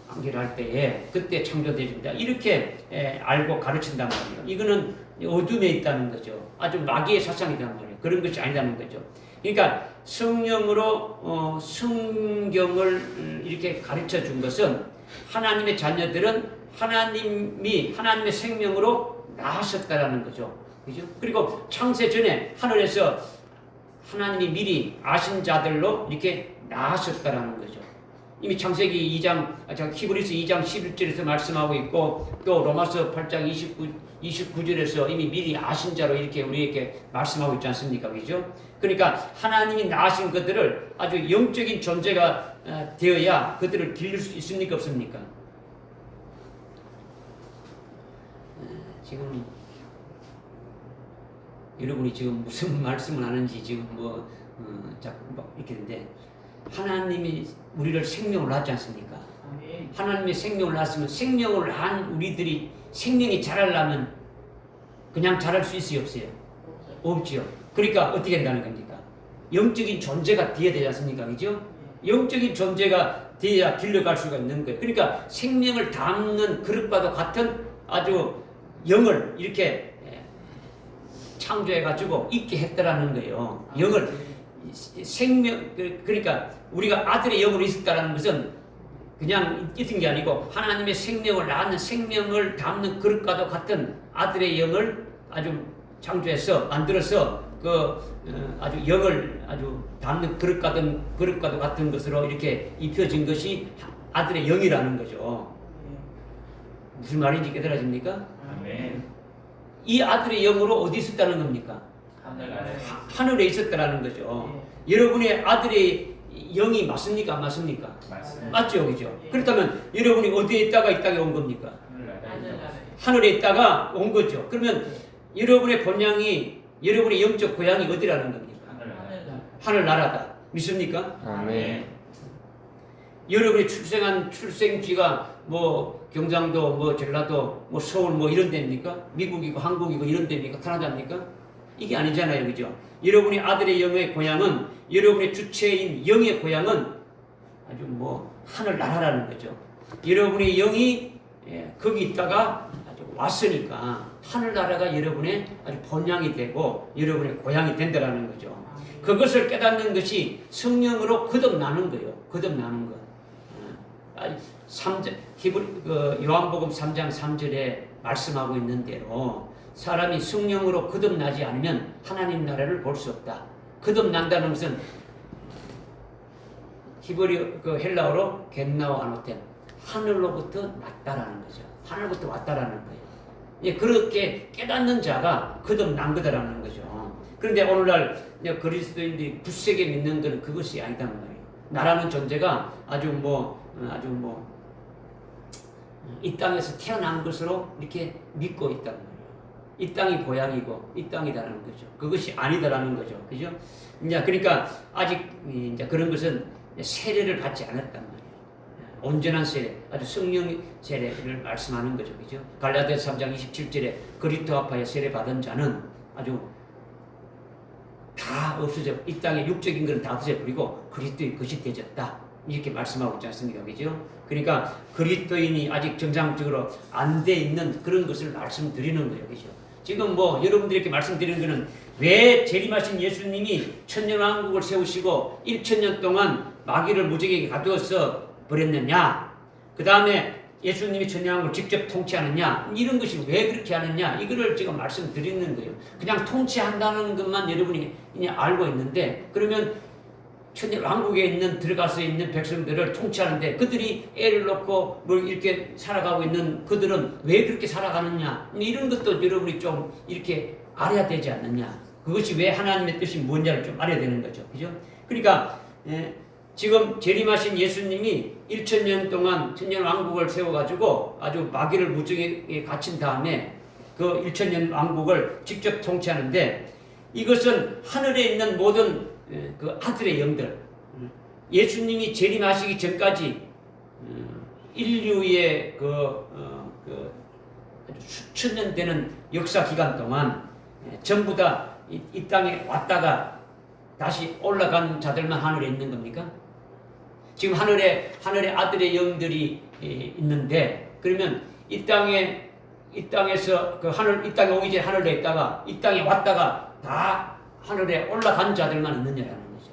Speaker 1: 관계를 할 때에 그때 창조되어진다. 이렇게 알고 가르친단 말이에요. 이거는 어둠에 있다는 거죠. 아주 마귀의 사상이란 말이에요. 그런 것이 아니라는 거죠. 그러니까 성령으로 성경을 이렇게 가르쳐 준 것은 하나님의 자녀들은 하나님의 생명으로 나셨다라는 거죠. 그죠? 그리고 창세 전에 하늘에서 하나님이 미리 아신 자들로 이렇게 나셨다라는 거죠. 이미 창세기 2장, 히브리서 2장 11절에서 말씀하고 있고 또 로마서 8장 29절에서 이미 미리 아신 자로 이렇게 우리에게 말씀하고 있지 않습니까? 그죠? 그러니까 하나님이 낳으신 것들을 아주 영적인 존재가 되어야 그들을 기를 수 있습니까? 없습니까? 지금 여러분이 지금 무슨 말씀을 하는지 지금 자꾸 막 이렇게 했는데 하나님이 우리를 생명을 낳지 않습니까? 하나님의 생명을 낳았으면 생명을 낳은 우리들이 생명이 자라려면 그냥 자랄 수 있어요? 없어요? 없지요. 그러니까 어떻게 된다는 겁니까? 영적인 존재가 되어야 되지 않습니까? 그죠? 영적인 존재가 되어야 길러갈 수가 있는 거예요. 그러니까 생명을 담는 그릇과도 같은 아주 영을 이렇게 창조해가지고 있게 했다라는 거예요. 영을 그러니까 우리가 아들의 영으로 있었다라는 것은 그냥 있은 게 아니고 하나님의 생명을 낳는 생명을 담는 그릇과도 같은 아들의 영을 아주 창조해서 만들어서 아주 영을 아주 담는 그릇과도 같은 것으로 이렇게 입혀진 것이 아들의 영이라는 거죠. 무슨 말인지 깨달아집니까? 이 아들의 영으로 어디 있었다는 겁니까? 하늘에 있었다는 거죠. 여러분의 아들의 영이 맞습니까? 안 맞습니까? 맞죠, 그죠? 그렇다면 여러분이 어디에 있다가 이 땅에 온 겁니까? 하늘에 있다가 온 거죠. 그러면 여러분의 본향이 여러분의 영적 고향이 어디라는 겁니까? 하늘나라다. 믿습니까?
Speaker 2: 아멘.
Speaker 1: 여러분이 출생한 출생지가 경상도, 전라도, 서울 이런 데입니까? 미국이고 한국이고 이런 데입니까? 캐나다입니까? 이게 아니잖아요, 그죠? 여러분이 아들의 영의 고향은 여러분의 주체인 영의 고향은 아주 하늘나라라는 거죠. 여러분의 영이 거기 있다가 아주 왔으니까 하늘나라가 여러분의 아주 본향이 되고 여러분의 고향이 된다라는 거죠. 그것을 깨닫는 것이 성령으로 거듭나는 거예요. 거듭나는 거. 요한복음 3장 3절에 말씀하고 있는 대로 사람이 성령으로 거듭나지 않으면 하나님 나라를 볼 수 없다. 거듭난다는 것은 헬라어로 겟나오 아노텐, 하늘로부터 났다라는 거죠. 하늘부터 왔다라는 거예요. 그렇게 깨닫는 자가 거듭난 거다라는 거죠. 그런데 오늘날 그리스도인들이 굳세게 믿는 것은 그것이 아니단 말이에요. 나라는 존재가 이 땅에서 태어난 것으로 이렇게 믿고 있단 말이에요. 이 땅이 고향이고 이 땅이다라는 거죠. 그것이 아니다라는 거죠. 그죠? 그러니까 아직 그런 것은 세례를 받지 않았단 말이에요. 온전한 세례, 아주 성령 세례를 말씀하는 거죠. 그죠? 갈라디아서 3장 27절에 그리스도 앞에 세례 받은 자는 아주 다 없어져, 이 땅의 육적인 것은 다 없어져버리고 그리스도의 것이 되졌다. 이렇게 말씀하고 있지 않습니까? 그죠? 그러니까 그리스도인이 아직 정상적으로 안 돼 있는 그런 것을 말씀드리는 거예요. 그죠? 지금 여러분들이 이렇게 말씀드리는 거는 왜 재림하신 예수님이 천년왕국을 세우시고 1000년 동안 마귀를 무적에게 가두어서 버렸느냐? 그 다음에 예수님이 천년왕국을 직접 통치하느냐? 이런 것이 왜 그렇게 하느냐? 이거를 지금 말씀드리는 거예요. 그냥 통치한다는 것만 여러분이 그냥 알고 있는데, 그러면 천년왕국에 들어가서 있는 백성들을 통치하는데 그들이 애를 놓고 이렇게 살아가고 있는 그들은 왜 그렇게 살아가느냐? 이런 것도 여러분이 좀 이렇게 알아야 되지 않느냐? 그것이 왜 하나님의 뜻이 뭔지를 좀 알아야 되는 거죠. 그죠? 그러니까 지금 재림하신 예수님이 1000년 동안 천년왕국을 세워가지고 아주 마귀를 무적에 갇힌 다음에 그 1000년 왕국을 직접 통치하는데, 이것은 하늘에 있는 모든 그 아들의 영들, 예수님이 재림하시기 전까지 인류의 수천 년 되는 역사 기간 동안 전부 다 이 땅에 왔다가 다시 올라간 자들만 하늘에 있는 겁니까? 지금 하늘에 아들의 영들이 있는데 그러면 이 땅에서 그 이 땅에 오기 전에 하늘에 있다가 이 땅에 왔다가 다 하늘에 올라간 자들만 있느냐라는 거죠.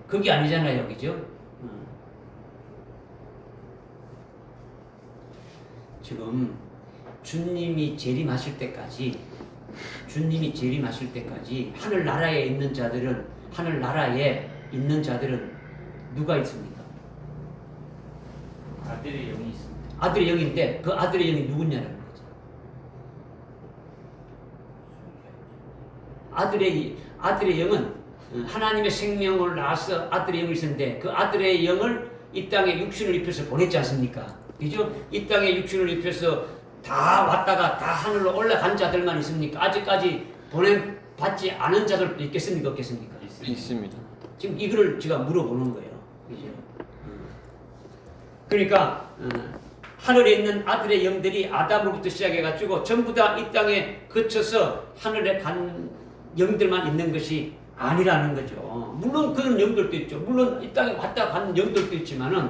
Speaker 1: 그게 아니잖아요, 그죠? 지금 주님이 재림하실 때까지 하늘나라에 있는 자들은 누가 있습니까?
Speaker 2: 아들의 영이 있습니다.
Speaker 1: 아들의 영인데 그 아들의 영이 누구냐라는 거죠. 아들의 영은 하나님의 생명을 낳아서 아들의 영을 있었는데 그 아들의 영을 이 땅에 육신을 입혀서 보냈지 않습니까? 그죠? 이 땅에 육신을 입혀서 다 왔다가 다 하늘로 올라간 자들만 있습니까? 아직까지 보냄받지 않은 자들도 있겠습니까? 없겠습니까?
Speaker 4: 있습니다.
Speaker 1: 지금 이거를 제가 물어보는 거예요. 그죠? 그러니까 하늘에 있는 아들의 영들이 아담으로부터 시작해가지고 전부 다 이 땅에 거쳐서 하늘에 간 영들만 있는 것이 아니라는 거죠. 물론 그런 영들도 있죠. 물론 이 땅에 왔다 간 영들도 있지만은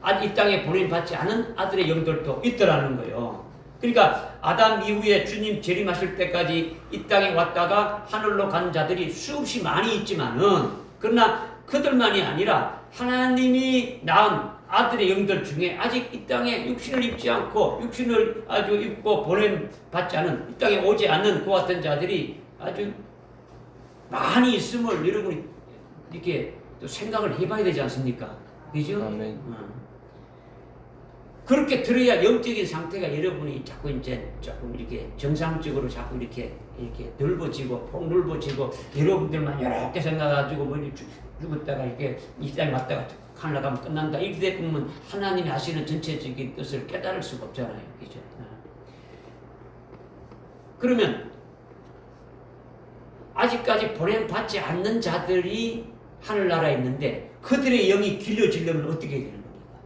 Speaker 1: 아직 이 땅에 보냄받지 않은 아들의 영들도 있더라는 거예요. 그러니까 아담 이후에 주님 재림하실 때까지 이 땅에 왔다가 하늘로 간 자들이 수없이 많이 있지만은 그러나 그들만이 아니라 하나님이 낳은 아들의 영들 중에 아직 이 땅에 육신을 입지 않고 육신을 아주 입고 보냄받지 않은 이 땅에 오지 않는 그 같은 자들이 아주 많이 있음을 여러분이 이렇게 또 생각을 해봐야 되지 않습니까? 그죠?
Speaker 4: 아멘.
Speaker 1: 그렇게 들어야 영적인 상태가 여러분이 자꾸 이제 조금 이렇게 정상적으로 자꾸 이렇게 넓어지고 폭넓어지고 여러분들만 이렇게 생각가지고 뭐 죽었다가 이렇게 이 땅에 왔다가 하늘 가면 끝난다 이렇게 되면 하나님이 하시는 전체적인 뜻을 깨달을 수가 없잖아요, 그죠? 그러면 아직까지 보냄받지 않는 자들이 하늘나라에 있는데 그들의 영이 길러지려면 어떻게 해야 되는 겁니까?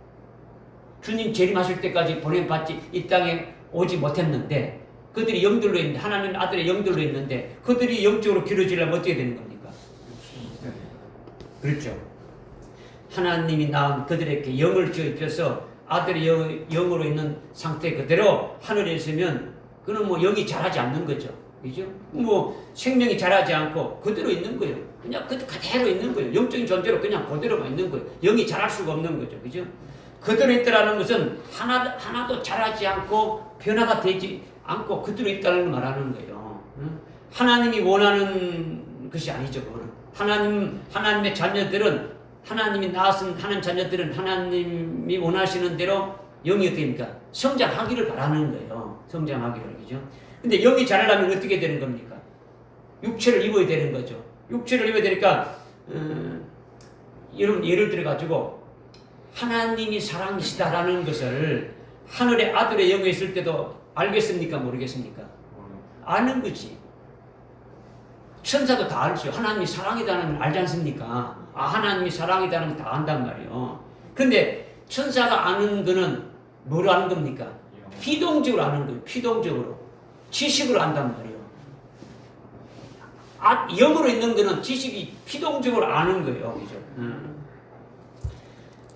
Speaker 1: 주님 재림하실 때까지 보냄받지 이 땅에 오지 못했는데 그들이 영들로 있는데 하나님 아들의 영들로 있는데 그들이 영적으로 길어지려면 어떻게 되는 겁니까? 그렇죠. 하나님이 낳은 그들에게 영을 주입해서 아들의 영으로 있는 상태 그대로 하늘에 있으면 그는 뭐 영이 자라지 않는 거죠. 그죠? 뭐 생명이 자라지 않고 그대로 있는 거예요. 그냥 그대로 있는 거예요. 영적인 존재로 그냥 그대로만 있는 거예요. 영이 자랄 수가 없는 거죠. 그죠? 그대로 있다라는 것은 하나도 자라지 않고 변화가 되지 않고 그대로 있다는 걸 말하는 거예요. 하나님이 원하는 것이 아니죠. 그거는. 하나님의 자녀들은 하나님이 낳았은 하나님 자녀들은 하나님이 원하시는 대로 영이 어떻게 됩니까? 성장하기를 바라는 거예요. 성장하기를. 그죠? 근데 영이 자라려면 어떻게 되는 겁니까? 육체를 입어야 되는 거죠. 육체를 입어야 되니까 여러분 예를 들어가지고 하나님이 사랑이시다라는 것을 하늘의 아들의 영에 있을 때도 알겠습니까? 모르겠습니까? 아는 거지. 천사도 다 알죠. 하나님이 사랑이다는 걸 알지 않습니까? 아, 하나님이 사랑이다는 걸 다 안단 말이에요. 근데 천사가 아는 거는 뭘 아는 겁니까? 피동적으로 아는 거예요. 피동적으로. 지식으로 안단 말이에요. 영으로 있는 거는 지식이 피동적으로 아는 거예요. 그죠?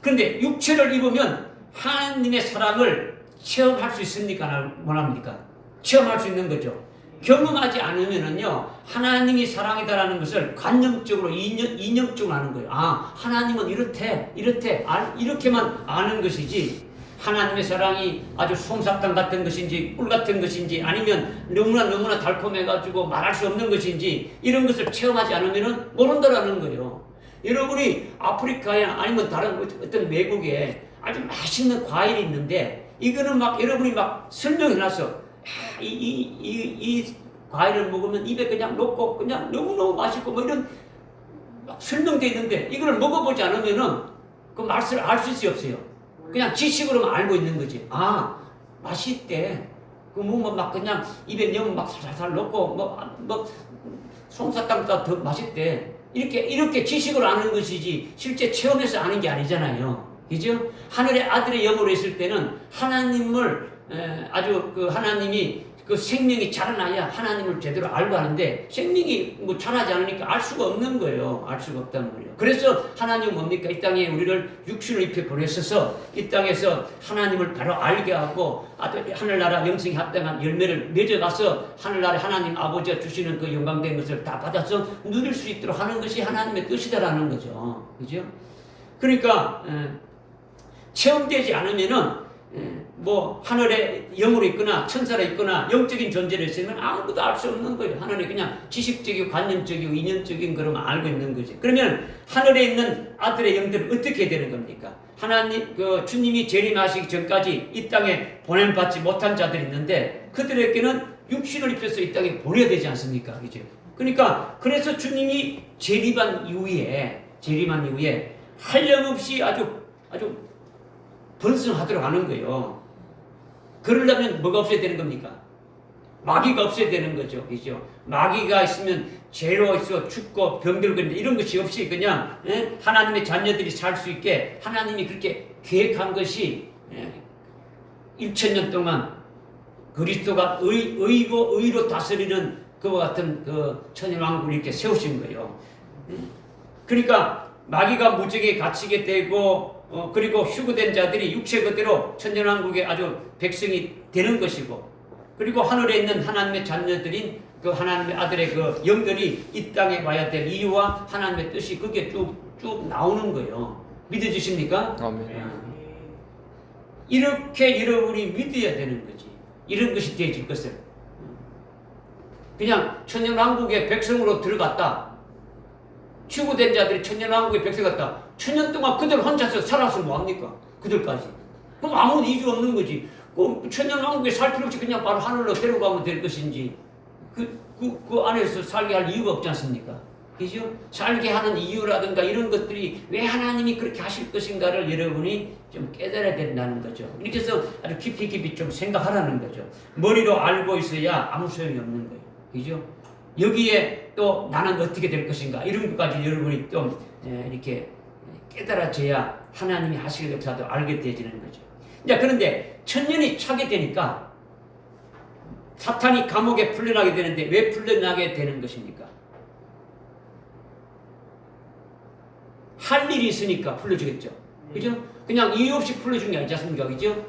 Speaker 1: 그런데 육체를 입으면 하나님의 사랑을 체험할 수 있습니까? 뭐랍니까? 체험할 수 있는 거죠. 경험하지 않으면은요, 하나님이 사랑이다라는 것을 관념적으로, 이념적으로 아는 거예요. 아, 하나님은 이렇게만 아는 것이지, 하나님의 사랑이 아주 솜사탕 같은 것인지, 꿀 같은 것인지, 아니면 너무나 달콤해가지고 말할 수 없는 것인지, 이런 것을 체험하지 않으면은 모른다라는 거예요. 여러분이 아프리카에 아니면 다른 어떤 외국에 아주 맛있는 과일이 있는데, 이거는 여러분이 설명해놨어. 이 과일을 먹으면 입에 그냥 넣고 그냥 너무너무 맛있고 뭐 이런 설명되어 있는데 이걸 먹어보지 않으면은 그 맛을 알 수 없어요. 그냥 지식으로만 알고 있는 거지. 아, 맛있대. 그냥 입에 넣으면 살살 넣고 솜사탕보다 더 맛있대. 이렇게 지식으로 아는 것이지 실제 체험해서 아는 게 아니잖아요. 그죠? 하늘의 아들의 영으로 있을 때는 하나님을 아주 하나님이 그 생명이 자라나야 하나님을 제대로 알고 하는데 생명이 뭐 자라지 않으니까 알 수가 없는 거예요. 알 수가 없다는 거예요. 그래서 하나님은 뭡니까? 이 땅에 우리를 육신을 입혀 보내셔서 이 땅에서 하나님을 바로 알게 하고 하늘나라 영생에 합당한 열매를 맺어가서 하늘나라 하나님 아버지가 주시는 그 영광된 것을 다 받아서 누릴 수 있도록 하는 것이 하나님의 뜻이다라는 거죠. 그죠? 그러니까 체험되지 않으면은 뭐 하늘에 영으로 있거나 천사로 있거나 영적인 존재를 있으면 아무것도 알 수 없는 거예요. 하늘에 그냥 지식적이고 관념적이고 인연적인 그런만 알고 있는 거지. 그러면 하늘에 있는 아들의 영들은 어떻게 되는 겁니까? 하나님 그 주님이 재림하시기 전까지 이 땅에 보냄받지 못한 자들이 있는데 그들에게는 육신을 입혀서 이 땅에 보내야 되지 않습니까? 그죠? 그러니까 그래서 주님이 재림한 이후에 한량없이 아주 번성하도록 하는 거예요. 그러려면 뭐가 없어야 되는 겁니까? 마귀가 없어야 되는 거죠. 그죠? 마귀가 있으면 죄로 있어 죽고 병들고 이런 것이 없이 그냥 하나님의 자녀들이 살 수 있게 하나님이 그렇게 계획한 것이 1000년 동안 그리스도가 의로 다스리는 그와 같은 그 천연왕국을 이렇게 세우신 거예요. 그러니까 마귀가 무적에 갇히게 되고 그리고 휴거된 자들이 육체 그대로 천년왕국의 아주 백성이 되는 것이고 그리고 하늘에 있는 하나님의 자녀들인 그 하나님의 아들의 그 영들이 이 땅에 와야 될 이유와 하나님의 뜻이 그게 쭉 나오는 거예요. 믿어지십니까?
Speaker 2: 아멘.
Speaker 1: 이렇게 여러분이 믿어야 되는 거지. 이런 것이 되어질 것을. 그냥 천년왕국의 백성으로 들어갔다. 휴거된 자들이 천년왕국의 백성 같다. 1000년 동안 그들 혼자서 살았으면 뭐합니까? 그들까지. 그럼 아무 이유 없는 거지. 그 천년왕국에 살 필요 없이 그냥 바로 하늘로 데려가면 될 것인지 그 안에서 살게 할 이유가 없지 않습니까? 그죠? 살게 하는 이유라든가 이런 것들이 왜 하나님이 그렇게 하실 것인가를 여러분이 좀 깨달아야 된다는 거죠. 이렇게 해서 아주 깊이 좀 생각하라는 거죠. 머리로 알고 있어야 아무 소용이 없는 거예요. 그죠? 여기에 또 나는 어떻게 될 것인가 이런 것까지 여러분이 좀 이렇게 깨달아져야 하나님이 하실 역사도 알게 되어지는 거죠. 자, 그런데 천년이 차게 되니까 사탄이 감옥에 풀려나게 되는데 왜 풀려나게 되는 것입니까? 할 일이 있으니까 풀려주겠죠. 그죠? 그냥 이유 없이 풀려준 게 아니지 않습니까? 그죠?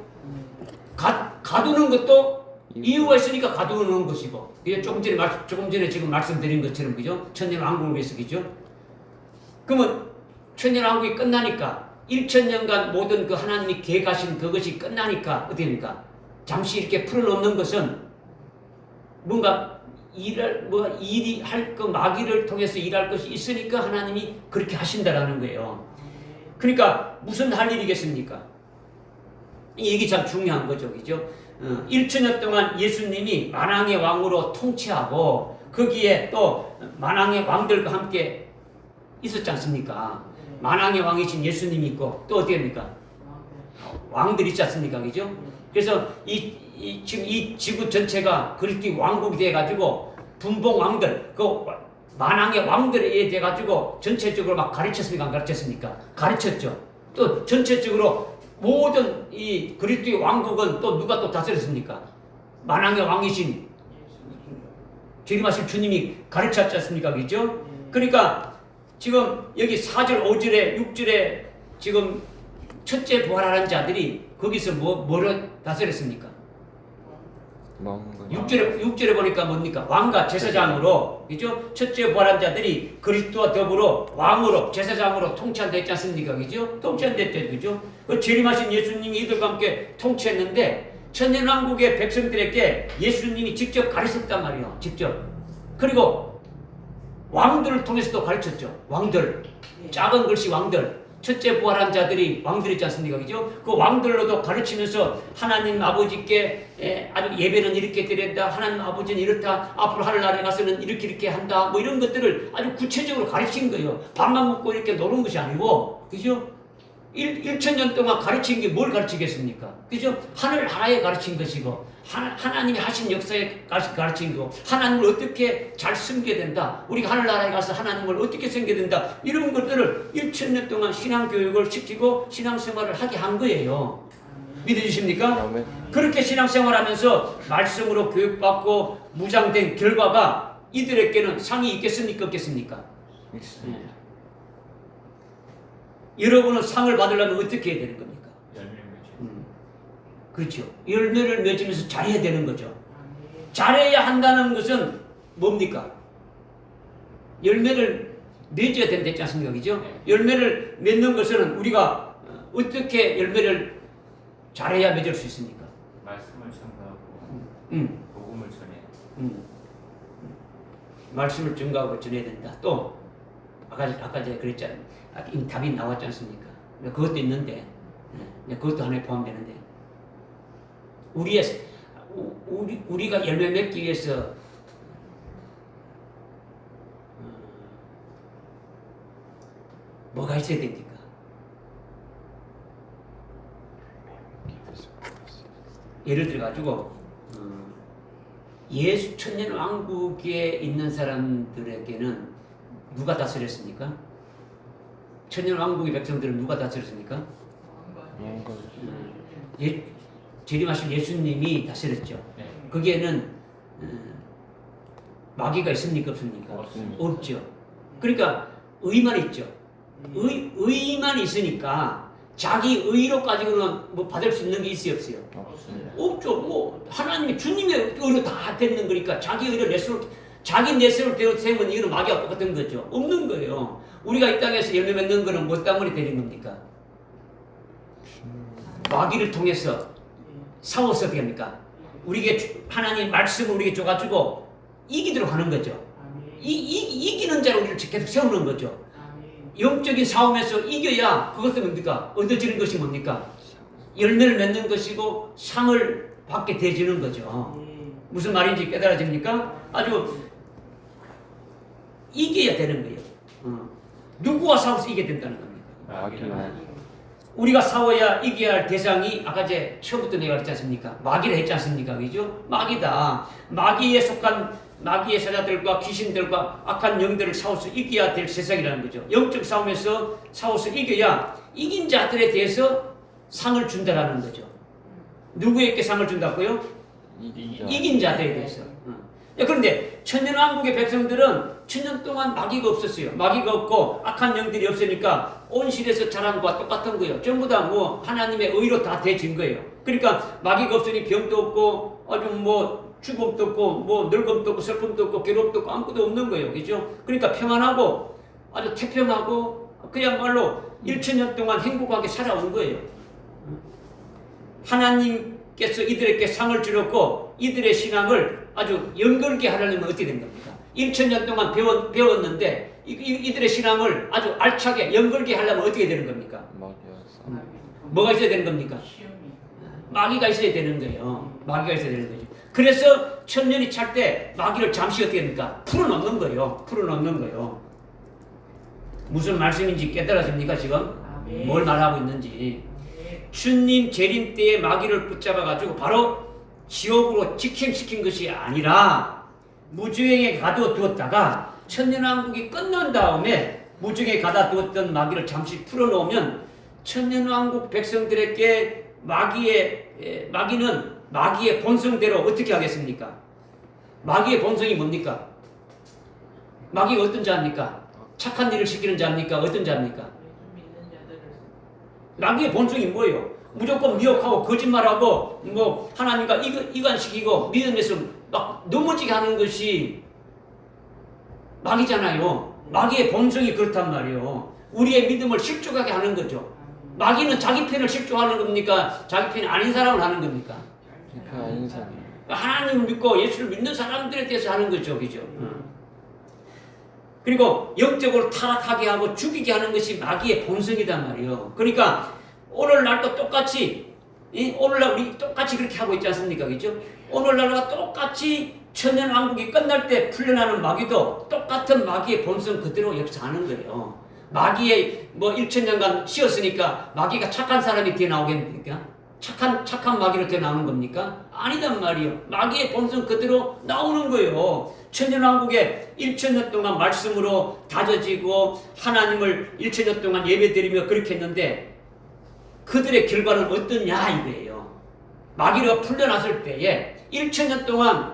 Speaker 1: 가두는 것도 이유가 있으니까 가두는 것이고, 조금 전에 지금 말씀드린 것처럼, 그죠? 천년왕국을 위해서, 그죠? 그러면 천년왕국이 끝나니까 1000년간 모든 그 하나님이 계획하신 그것이 끝나니까 어떻게 됩니까? 잠시 이렇게 풀어놓는 것은 뭔가 일이 할 그 마귀를 통해서 일할 것이 있으니까 하나님이 그렇게 하신다라는 거예요. 그러니까 무슨 할 일이겠습니까? 이 얘기 참 중요한 거죠, 그죠? 1000년 동안 예수님이 만왕의 왕으로 통치하고 거기에 또 만왕의 왕들과 함께 있었지 않습니까? 만왕의 왕이신 예수님이 있고 또 어떻게 됩니까? 왕들이 있지 않습니까? 그죠? 그래서 지금 이 지구 전체가 그리스도의 왕국이 돼가지고 분봉 왕들, 그 만왕의 왕들에 돼가지고 전체적으로 막 가르쳤습니까? 안 가르쳤습니까? 가르쳤죠. 또 전체적으로 모든 이 그리스도의 왕국은 또 누가 또 다스렸습니까? 만왕의 왕이신 재림하실 주님이 가르쳤지 않습니까? 그죠? 그러니까 지금 여기 4절, 5절에, 6절에 지금 첫째 부활하는 자들이 거기서 뭐로 다스렸습니까? 6절에 보니까 뭡니까? 왕과 제사장으로, 그죠? 첫째 부활한 자들이 그리스도와 더불어 왕으로, 제사장으로 통치한다 했지 않습니까? 그죠? 통치한댔죠, 그죠? 그 재림하신 예수님이 이들과 함께 통치했는데, 천년왕국의 백성들에게 예수님이 직접 가르쳤단 말이에요. 직접. 그리고 왕들을 통해서도 가르쳤죠. 왕들. 작은 글씨 왕들. 첫째 부활한 자들이 왕들이 있지 않습니까? 그죠? 그 왕들로도 가르치면서 하나님 아버지께 아주 예배는 이렇게 드린다. 하나님 아버지는 이렇다. 앞으로 하늘나라에 가서는 이렇게 한다. 뭐 이런 것들을 아주 구체적으로 가르친 거예요. 밥만 먹고 이렇게 노는 것이 아니고, 그죠? 1000년 동안 가르친 게 뭘 가르치겠습니까? 그죠? 하늘나라에 가르친 것이고, 하나님이 하신 역사에 가르친 거, 하나님을 어떻게 잘 섬겨야 된다, 우리가 하늘나라에 가서 하나님을 어떻게 섬겨야 된다, 이런 것들을 1000년 동안 신앙교육을 시키고 신앙생활을 하게 한 거예요. 믿어주십니까?
Speaker 4: 아멘.
Speaker 1: 그렇게 신앙생활하면서 말씀으로 교육받고 무장된 결과가 이들에게는 상이 있겠습니까? 없겠습니까?
Speaker 4: 있습니다.
Speaker 1: 여러분은 상을 받으려면 어떻게 해야 되는 겁니까?
Speaker 2: 열매 맺죠.
Speaker 1: 그렇죠. 열매를 맺으면서 잘해야 되는 거죠. 잘해야 한다는 것은 뭡니까? 열매를 맺어야 된다지 않습니까? 그죠?
Speaker 2: 네.
Speaker 1: 열매를 맺는 것은 우리가 어떻게 열매를 잘해야 맺을 수 있습니까?
Speaker 2: 말씀을 전하고
Speaker 1: 음,
Speaker 2: 복음을 전해.
Speaker 1: 말씀을 증거하고 전해야 된다. 또 아까 제가 그랬잖아요. 이미 답이 나왔지 않습니까? 그것도 있는데, 그것도 하나에 포함되는데, 우리가 열매 맺기 위해서 뭐가 있어야 됩니까? 예를 들어 가지고 예수 천년 왕국에 있는 사람들에게는 누가 다스렸습니까? 천년 왕국의 백성들은 누가 다스렸습니까? 재림하신 예수님이 다스렸죠.
Speaker 2: 네.
Speaker 1: 거기에는 마귀가 있습니까? 없습니까?
Speaker 2: 없습니다.
Speaker 1: 없죠. 그러니까 의만 있죠. 의만 있으니까 자기 의로 가지고는 뭐 받을 수 있는 게 있어요, 없어요?
Speaker 4: 없습니다.
Speaker 1: 없죠. 뭐 하나님이 주님의 의로 다 되는 거니까 자기 의로 자기 내세울 대로 세우면 이거는 마귀와 똑같은 거죠. 없는 거예요. 우리가 이 땅에서 열매 맺는 거는 뭐 때문에 되는 겁니까? 마귀를 통해서 싸워서 어떻게 합니까? 우리에게 하나님 말씀을 우리에게 줘가지고 이기도록 하는 거죠. 이기는 자로 우리를 계속 세우는 거죠. 영적인 싸움에서 이겨야 그것은 뭡니까? 얻어지는 것이 뭡니까? 열매를 맺는 것이고 상을 받게 되지는 거죠. 무슨 말인지 깨달아집니까? 아주 이겨야 되는 거예요. 누구와 싸워서 이겨야 된다는 겁니까?
Speaker 2: 마귀는
Speaker 1: 우리가 싸워야 이겨야 할 대상이 아까 제 처음부터 내가 그랬지 않습니까? 마귀라 했지 않습니까? 그죠? 마귀다. 마귀에 속한 마귀의 사자들과 귀신들과 악한 영들을 싸워서 이겨야 될 세상이라는 거죠. 영적 싸움에서 싸워서 이겨야 이긴 자들에 대해서 상을 준다라는 거죠. 누구에게 상을 준다고요? 이긴 자들에 대해서. 그런데 천년왕국의 백성들은 천년 동안 마귀가 없었어요. 마귀가 없고 악한 영들이 없으니까 온실에서 자란 것과 똑같은 거예요. 전부 다 뭐 하나님의 의로 다 되진 거예요. 그러니까 마귀가 없으니 병도 없고 아주 뭐 죽음도 없고 뭐 늙음도 없고 슬픔도 없고 괴롭도 없고 아무것도 없는 거예요. 그죠? 그러니까 평안하고 아주 태평하고 그야말로 1000년 동안 행복하게 살아온 거예요. 하나님께서 이들에게 상을 주렸고 이들의 신앙을 아주 연결게 하려면 어떻게 된 겁니까? 1000년 동안 배웠는데 이들의 신앙을 아주 알차게 연결게 하려면 어떻게 되는 겁니까? 뭐가 있어야 되는 겁니까? 마귀가 있어야 되는 거예요. 마귀가 있어야 되는 거죠. 그래서 천년이 찰 때 마귀를 잠시 어떻게 됩니까? 풀어놓는 거예요. 풀어놓는 거예요. 무슨 말씀인지 깨달아집니까 지금? 뭘 말하고 있는지. 주님 재림 때에 마귀를 붙잡아가지고 바로 지옥으로 직행시킨 것이 아니라 무주행에 가둬두었다가 천년왕국이 끝난 다음에 무주행에 가둬두었던 마귀를 잠시 풀어놓으면 천년왕국 백성들에게 마귀는 마귀의 본성대로 어떻게 하겠습니까? 마귀의 본성이 뭡니까? 마귀가 어떤 자입니까? 착한 일을 시키는 자입니까? 어떤 자입니까? 마귀의 본성이 뭐예요? 무조건 미혹하고 거짓말하고 뭐 하나님과 이간시키고 믿음에서 막 넘어지게 하는 것이 마귀잖아요. 마귀의 본성이 그렇단 말이에요. 우리의 믿음을 실족하게 하는 거죠. 마귀는 자기 편을 실족하는 겁니까? 자기 편이 아닌 사람을 하는 겁니까?
Speaker 4: 아닌 사람.
Speaker 1: 하나님을 믿고 예수를 믿는 사람들에 대해서 하는 거죠. 그죠? 그리고 영적으로 타락하게 하고 죽이게 하는 것이 마귀의 본성이단 말이에요. 그러니까 오늘날도 똑같이 오늘날 우리 똑같이 그렇게 하고 있지 않습니까? 그죠? 오늘날과 똑같이 천년왕국이 끝날 때 풀려나는 마귀도 똑같은 마귀의 본성 그대로 역사하는 거예요. 마귀의 뭐 1000년간 쉬었으니까 마귀가 착한 사람이 되어 나오겠습니까? 착한 마귀로 되어 나오는 겁니까? 아니단 말이에요. 마귀의 본성 그대로 나오는 거예요. 천년왕국에 1000년 동안 말씀으로 다져지고 하나님을 1000년 동안 예배드리며 그렇게 했는데 그들의 결과는 어떠냐 이거예요. 마귀가 풀려났을 때에 1000년 동안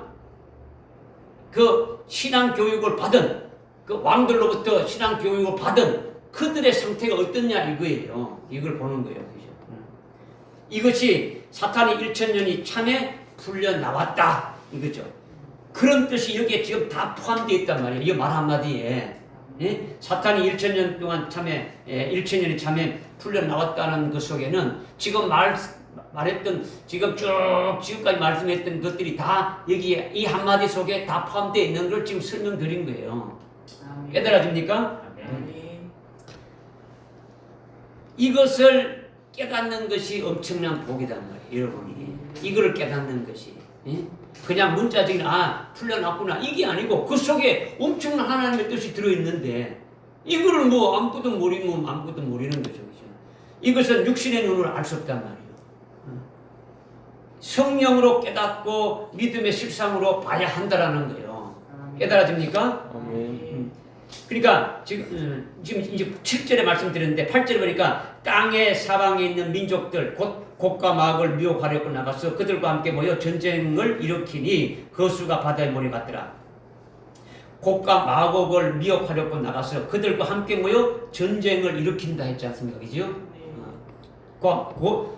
Speaker 1: 그 신앙 교육을 받은 그 왕들로부터 신앙 교육을 받은 그들의 상태가 어떠냐 이거예요. 이걸 보는 거예요. 그죠? 이것이 사탄이 1000년이 참에 풀려 나왔다 이거죠. 그런 뜻이 여기에 지금 다 포함되어 있단 말이에요. 이 말 한마디에. 예? 사탄이 1000년 동안 참에 1000년이 참에 풀려 나왔다는 그 속에는 지금 말했던 지금 쭉 지금까지 말씀했던 것들이 다 여기에 이 한마디 속에 다 포함되어 있는 걸 지금 설명드린 거예요.
Speaker 3: 아멘.
Speaker 1: 깨달아집니까?
Speaker 2: 아멘.
Speaker 3: 아멘.
Speaker 1: 이것을 깨닫는 것이 엄청난 복이단 말이에요. 여러분이 이거를 깨닫는 것이 예? 그냥 문자적인 풀려났구나 이게 아니고 그 속에 엄청난 하나님의 뜻이 들어있는데 이거를 뭐 아무것도 모르면 아무것도 모르는 거죠. 그죠? 이것은 육신의 눈으로 알 수 없단 말이에요. 성령으로 깨닫고 믿음의 실상으로 봐야 한다라는 거예요. 깨달아집니까?
Speaker 4: 아멘.
Speaker 1: 그러니까 지금 이제 7절에 말씀드렸는데 8절에 보니까 땅의 사방에 있는 민족들 곧 곡과 마곡을 미혹하려고 나가서 그들과 함께 모여 전쟁을 일으키니 그 수가 바다의 모래 같더라. 곡과 마곡을 미혹하려고 나가서 그들과 함께 모여 전쟁을 일으킨다 했지 않습니까? 그죠?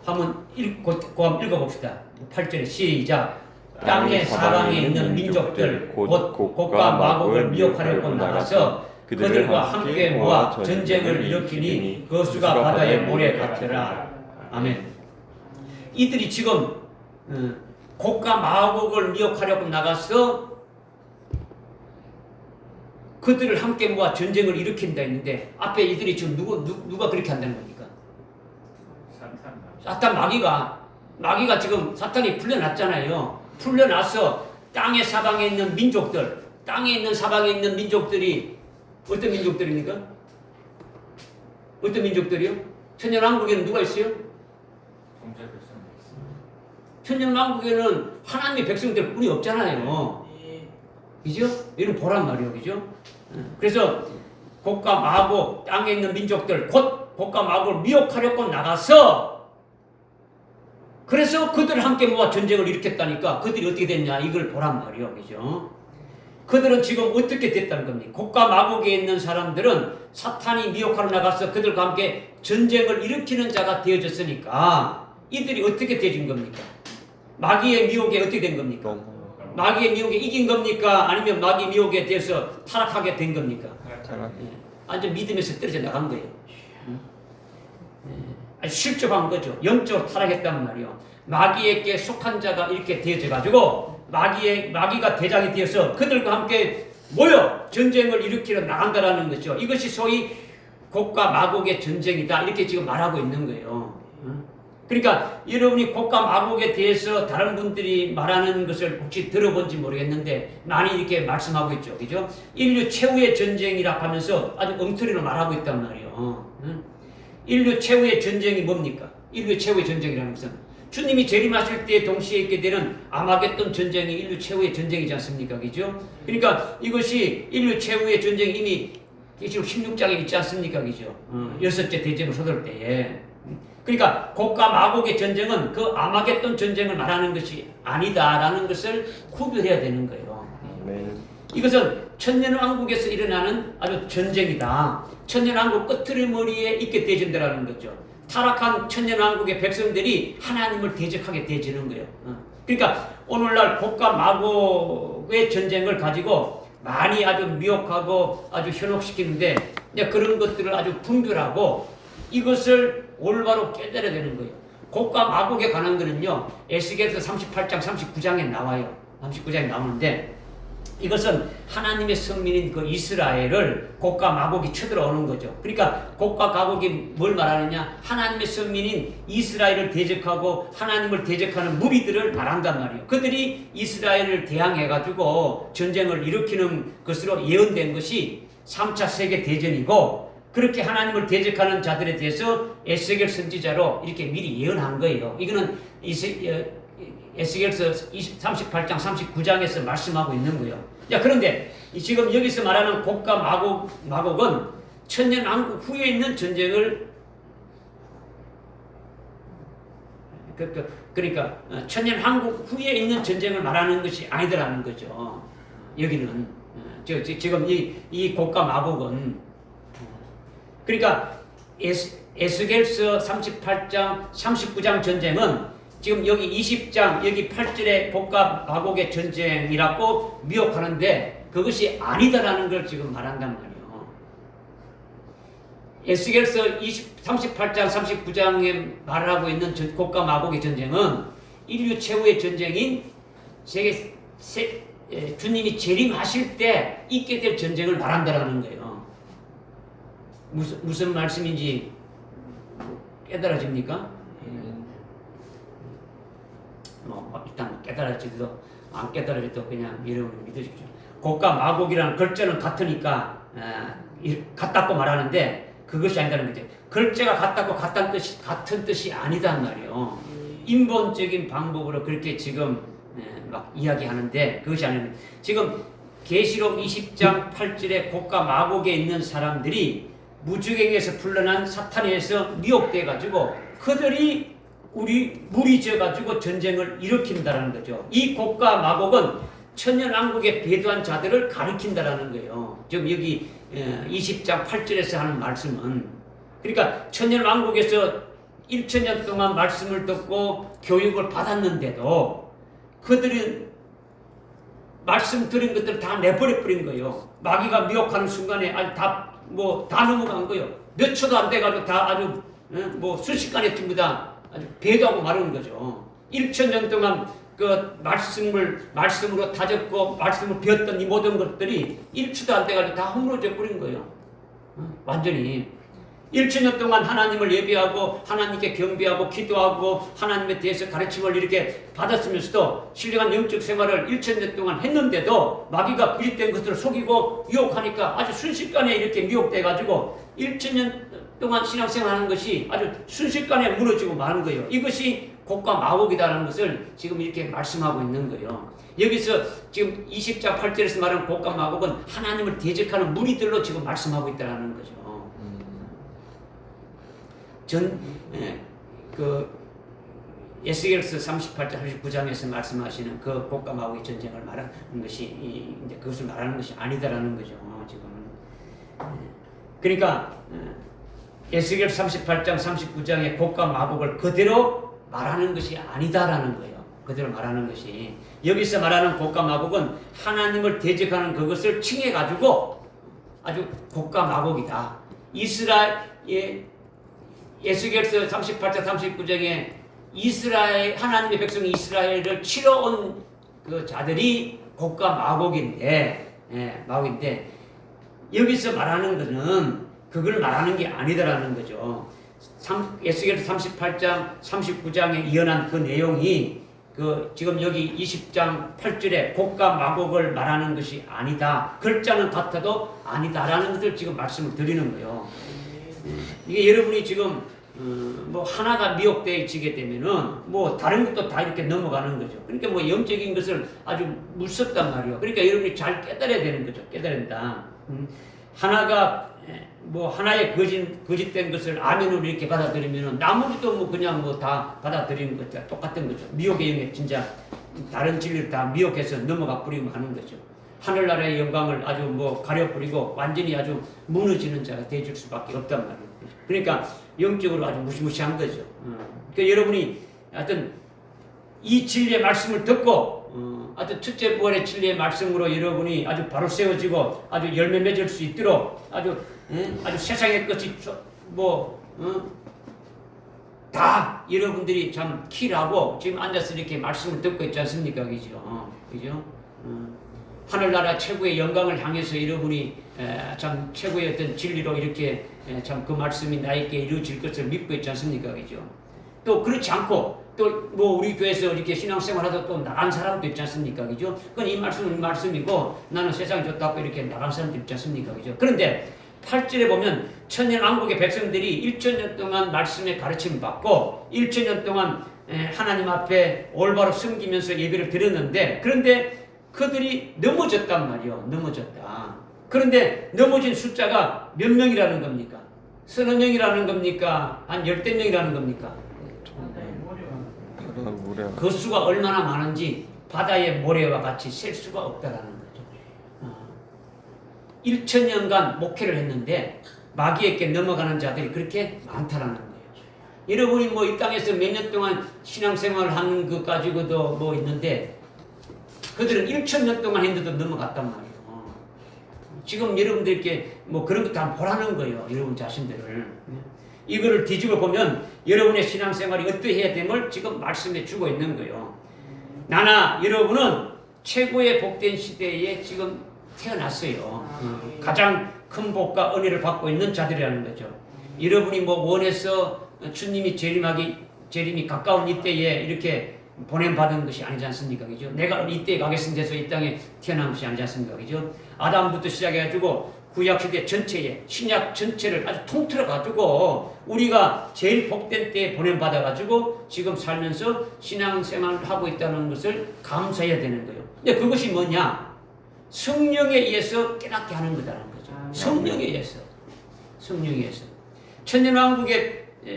Speaker 1: 한번 읽어봅시다. 8절에 시작. 땅의 사방에 있는 민족들 곧 곡과 마곡을 미혹하려고 나가서 그들과 함께 모아 전쟁을 일으키니 그 수가 바다의 모래 같더라. 아멘. 이들이 지금 곡과 마곡을 미혹하려고 나가서 그들을 함께 모아 전쟁을 일으킨다 했는데 앞에 이들이 지금 누가 그렇게 한다는 겁니까? 사탄 마귀가 지금 사탄이 풀려났잖아요. 풀려나서 땅의 사방에 있는 민족들, 땅에 있는 사방에 있는 민족들이 어떤 민족들입니까? 어떤 민족들이요? 천년왕국에는 누가 있어요?
Speaker 2: 동자 백성이 있습니다.
Speaker 1: 천년왕국에는 하나님의 백성들 뿐이 없잖아요. 그죠? 이런 보란 말이에요. 그죠? 그래서 곡과 마곡, 땅에 있는 민족들, 곧 곡과 마곡을 미혹하려고 나가서 그래서 그들을 함께 모아 전쟁을 일으켰다니까 그들이 어떻게 됐냐 이걸 보란 말이에요. 그죠? 그들은 지금 어떻게 됐다는 겁니까? 곡과 마곡에 있는 사람들은 사탄이 미혹하러 나가서 그들과 함께 전쟁을 일으키는 자가 되어졌으니까 이들이 어떻게 되진 겁니까? 마귀의 미혹에 어떻게 된 겁니까? 마귀의 미혹에 이긴 겁니까? 아니면 마귀 미혹에 대해서 타락하게 된 겁니까? 완전 믿음에서 떨어져 나간 거예요. 아주 실족한 거죠. 영적으로 타락했단 말이에요. 마귀에게 속한 자가 이렇게 되어져 가지고 마귀가 대장이 되어서 그들과 함께 모여 전쟁을 일으키러 나간다라는 거죠. 이것이 소위 곡과 마곡의 전쟁이다 이렇게 지금 말하고 있는 거예요. 그러니까 여러분이 곡과 마곡에 대해서 다른 분들이 말하는 것을 혹시 들어본지 모르겠는데 많이 이렇게 말씀하고 있죠. 그죠? 인류 최후의 전쟁이라 하면서 아주 엉터리로 말하고 있단 말이에요. 인류 최후의 전쟁이 뭡니까? 인류 최후의 전쟁이라는 것은 주님이 재림하실 때 동시에 있게 되는 아마겟돈 전쟁이 인류 최후의 전쟁이지 않습니까? 그죠? 그러니까 이것이 인류 최후의 전쟁이 이미 지금 16장에 있지 않습니까? 그죠? 여섯째 대제로 서둘 때에. 그러니까 곡과 마곡의 전쟁은 그 아마겟돈 전쟁을 말하는 것이 아니다라는 것을 구별해야 되는 거예요. 이것은 천년왕국에서 일어나는 아주 전쟁이다. 천년왕국 끝머리에 있게 되어진다는 거죠. 타락한 천년왕국의 백성들이 하나님을 대적하게 되어지는 거예요. 그러니까 오늘날 곡과 마곡의 전쟁을 가지고 많이 아주 미혹하고 아주 현혹시키는데 그런 것들을 아주 분별하고 이것을 올바로 깨달아야 되는 거예요. 곡과 마곡에 관한 거는요. 에스겔서 38장 39장에 나와요. 39장에 나오는데 이것은 하나님의 선민인 그 이스라엘을 곡과 마곡이 쳐들어오는 거죠. 그러니까 곡과 마곡이 뭘 말하느냐? 하나님의 선민인 이스라엘을 대적하고 하나님을 대적하는 무리들을 말한단 말이에요. 그들이 이스라엘을 대항해가지고 전쟁을 일으키는 것으로 예언된 것이 3차 세계대전이고 그렇게 하나님을 대적하는 자들에 대해서 에스겔 선지자로 이렇게 미리 예언한 거예요. 이거는 에스겔서 38장 39장에서 말씀하고 있는 거예요. 그런데 지금 여기서 말하는 곡과 마곡은 천년왕국 후에 있는 전쟁을 그러니까 천년 한국 후에 있는 전쟁을 말하는 것이 아니더라는 거죠. 여기는 지금 이 고가 마곡은 그러니까 에스겔서 38장 39장 전쟁은 지금 여기 20장 여기 8절의 고가 마곡의 전쟁이라고 미혹하는데 그것이 아니다라는 걸 지금 말한단 말이에요. 에스겔서 38장 39장에 말하고 있는 고가 마곡의 전쟁은 인류 최후의 전쟁인 주님이 재림하실 때 있게 될 전쟁을 말한다라는 거예요. 무슨 말씀인지 깨달아집니까? 일단 깨달아지도 안 깨달아지도 그냥 여러분 믿으십시오. 고가 마곡이라는 글자는 같으니까 같다고 말하는데 그것이 아니다는 거죠. 글자가 같다고 같은 뜻이 아니단 말이에요. 인본적인 방법으로 그렇게 지금 막 이야기하는데 그것이 아니에요. 지금 계시록 20장 8절에 고가 마곡에 있는 사람들이 무주경에서 풀려난 사탄에서 미혹돼 가지고 그들이 물이 져 가지고 전쟁을 일으킨다라는 거죠. 이 고가 마곡은 천년왕국에 배도한 자들을 가리킨다라는 거예요. 지금 여기 20장 8절에서 하는 말씀은 그러니까 천년왕국에서 1000년 동안 말씀을 듣고 교육을 받았는데도 그들은 말씀 들은 것들 다 내버려버린 거예요. 마귀가 미혹하는 순간에 다 넘어간 거예요. 몇 초도 안 돼가지고 다 아주 순식간에 전부 다 아주 배도하고 마르는 거죠. 1000년 동안 그 말씀으로 다졌고 말씀을 배웠던 이 모든 것들이 1초도 안 돼가지고 다 허물어져 버린 거예요. 완전히 1000년 동안 하나님을 예배하고 하나님께 경배하고 기도하고 하나님에 대해서 가르침을 이렇게 받았으면서도 신령한 영적 생활을 1000년 동안 했는데도 마귀가 그릇된 것들을 속이고 유혹하니까 아주 순식간에 이렇게 미혹돼가지고 1000년 동안 신앙생활하는 것이 아주 순식간에 무너지고 마는 거예요. 이것이 고가 마곡이다라는 것을 지금 이렇게 말씀하고 있는 거예요. 여기서 지금 20장 8절에서 말하는 고가 마곡은 하나님을 대적하는 무리들로 지금 말씀하고 있다는 거죠. 에스겔서 38장 39장에서 말씀하시는 그 고가 마곡의 전쟁을 말하는 것이 이제 그것을 말하는 것이 아니다라는 거죠. 지금 그러니까 에스겔 38장 39장의 고가 마곡을 그대로 말하는 것이 아니다라는 거예요. 그대로 말하는 것이 여기서 말하는 고가 마곡은 하나님을 대적하는 그것을 칭해가지고 아주 고가 마곡이다. 이스라엘 에스겔서 38장 39장에 하나님의 백성 이스라엘을 치러 온 그 자들이 고가 마곡인데, 마곡인데 여기서 말하는 것은 그걸 말하는 게 아니다라는 거죠. 에스겔서 38장 39장에 이어난 그 내용이 지금 여기 20장 8절에 고가 마곡을 말하는 것이 아니다. 글자는 같아도 아니다라는 것을 지금 말씀을 드리는 거예요. 이게 여러분이 지금 하나가 미혹되어지게 되면은 다른 것도 다 이렇게 넘어가는 거죠. 그러니까 영적인 것을 아주 무섭단 말이에요. 그러니까 여러분이 잘 깨달아야 되는 거죠. 깨달아야 된다. 하나가 하나의 거짓된 것을 아멘으로 이렇게 받아들이면은 나머지도 그냥 다 받아들이는 것과 똑같은 거죠. 미혹의 영에 진짜 다른 진리를 다 미혹해서 넘어가 버리면 하는 거죠. 하늘나라의 영광을 아주 가려버리고 완전히 아주 무너지는 자가 되어줄 수밖에 없단 말이에요. 그러니까 영적으로 아주 무시무시한 거죠. 그러니까 여러분이 하여튼 이 진리의 말씀을 듣고 아주 첫째 부활의 진리의 말씀으로 여러분이 아주 바로 세워지고 아주 열매 맺을 수 있도록 아주 세상의 것이 다 여러분들이 참 키라고 지금 앉아서 이렇게 말씀을 듣고 있지 않습니까? 그죠? 하늘나라 최고의 영광을 향해서 여러분이 참 최고의 어떤 진리로 이렇게 참 그 말씀이 나에게 이루어질 것을 믿고 있지 않습니까? 그죠? 또 그렇지 않고 또 우리 교회에서 이렇게 신앙생활하다 또 나간 사람도 있지 않습니까? 그죠? 그건 이 말씀은 이 말씀이고 나는 세상이 좋다고 이렇게 나간 사람도 있지 않습니까? 그죠? 그런데 8절에 보면 천년왕국의 백성들이 1000년 동안 말씀의 가르침을 받고 1000년 동안 하나님 앞에 올바로 섬기면서 예배를 드렸는데 그런데 그들이 넘어졌단 말이요. 넘어졌다. 그런데 넘어진 숫자가 몇 명이라는 겁니까? 서너 명이라는 겁니까? 한 10대 명이라는 겁니까?
Speaker 4: 모래.
Speaker 1: 그 수가 얼마나 많은지 바다의 모래와 같이 셀 수가 없다라는 거죠. 1000년간 목회를 했는데 마귀에게 넘어가는 자들이 그렇게 많다라는 거예요. 여러분이 뭐 이 땅에서 몇 년 동안 신앙생활을 하는 것 가지고도 뭐 있는데 그들은 1000년 동안 했는데도 넘어갔단 말이에요. 지금 여러분들께 뭐 그런 것도 한번 보라는 거예요. 여러분 자신들을. 이거를 뒤집어 보면 여러분의 신앙생활이 어떠해야 됨을 지금 말씀해 주고 있는 거예요. 나나 여러분은 최고의 복된 시대에 지금 태어났어요. 가장 큰 복과 은혜를 받고 있는 자들이라는 거죠. 여러분이 뭐 원해서 주님이 재림이 가까운 이때에 이렇게 보냄받은 것이 아니지 않습니까? 그죠? 내가 이때에 가겠습니다 해서 이 땅에 태어난 것이 아니지 않습니까? 그죠? 아담부터 시작해가지고 구약시대 전체에, 신약 전체를 아주 통틀어가지고 우리가 제일 복된 때에 보냄받아가지고 지금 살면서 신앙생활을 하고 있다는 것을 감사해야 되는 거예요. 근데 그것이 뭐냐? 성령에 의해서 깨닫게 하는 거다라는 거죠. 성령에 의해서. 성령에 의해서.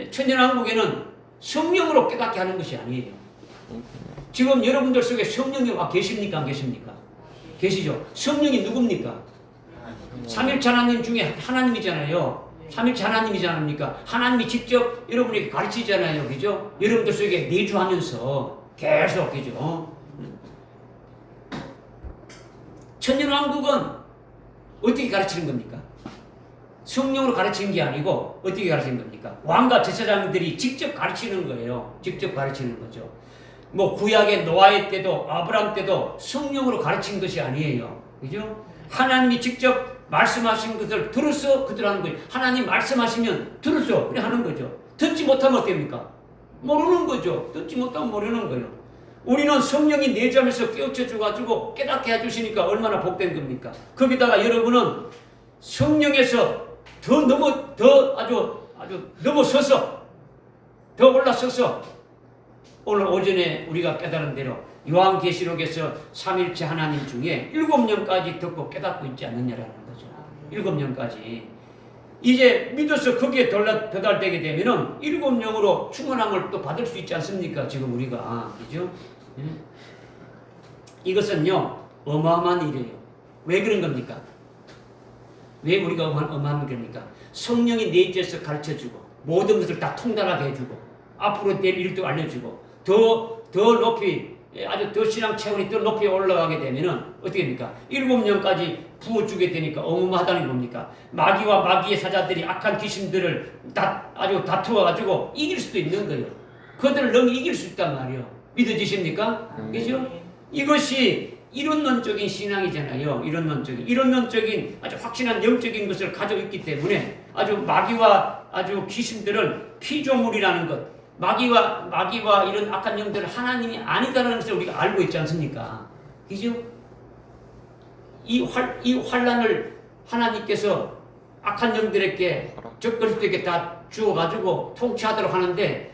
Speaker 1: 천년왕국에는 성령으로 깨닫게 하는 것이 아니에요. 지금 여러분들 속에 성령이 와 계십니까? 안 계십니까? 계시죠? 성령이 누굽니까? 삼일체 하나님 중에 하나님이잖아요. 삼일체 하나님이지 않습니까? 하나님이 직접 여러분에게 가르치잖아요. 그죠? 여러분들 속에 내주하면서 계속, 그죠? 천년왕국은 어떻게 가르치는 겁니까? 성령으로 가르치는 게 아니고 어떻게 가르치는 겁니까? 왕과 제사장들이 직접 가르치는 거예요. 직접 가르치는 거죠. 뭐 구약의 노아의 때도 아브라함 때도 성령으로 가르친 것이 아니에요. 그죠? 하나님이 직접 말씀하신 것을 들어서 그들 하는 거예요. 하나님 말씀하시면 들어서 그래 하는 거죠. 듣지 못하면 어떻습니까? 모르는 거죠. 듣지 못하면 모르는 거예요. 우리는 성령이 내주하면서 깨우쳐 줘가지고 깨닫게 해주시니까 얼마나 복된 겁니까? 거기다가 여러분은 성령에서 아주 넘어서서 더 올라서서 오늘 오전에 우리가 깨달은 대로 요한계시록에서 삼일체 하나님 중에 7년까지 듣고 깨닫고 있지 않느냐라는 거죠. 7년까지. 이제 믿어서 거기에 도달되게 되면은 7년으로 충만함을 또 받을 수 있지 않습니까? 지금 우리가. 그죠? 이것은요, 어마어마한 일이에요. 왜 그런 겁니까? 왜 우리가 어마어마한 겁니까? 성령이 내 입에서 가르쳐주고, 모든 것을 다 통달하게 해주고, 앞으로 될 일도 알려주고, 더 높이, 아주 더 신앙 체온이 더 높이 올라가게 되면은 어떻게 됩니까? 7년까지 부어주게 되니까 어마어마하다는 겁니까? 마귀와 마귀의 사자들이 악한 귀신들을 아주 다투어가지고 이길 수도 있는 거예요. 그들을 너무 이길 수 있단 말이에요. 믿어지십니까? 그죠? 이것이 이론론적인 신앙이잖아요. 이론론적인 아주 확신한 영적인 것을 가지고 있기 때문에 아주 마귀와 아주 귀신들은 피조물이라는 것, 마귀와 이런 악한 영들은 하나님이 아니다라는 것을 우리가 알고 있지 않습니까? 그죠? 이 환란을 하나님께서 악한 영들에게 적그리스도에게 다 주어가지고 통치하도록 하는데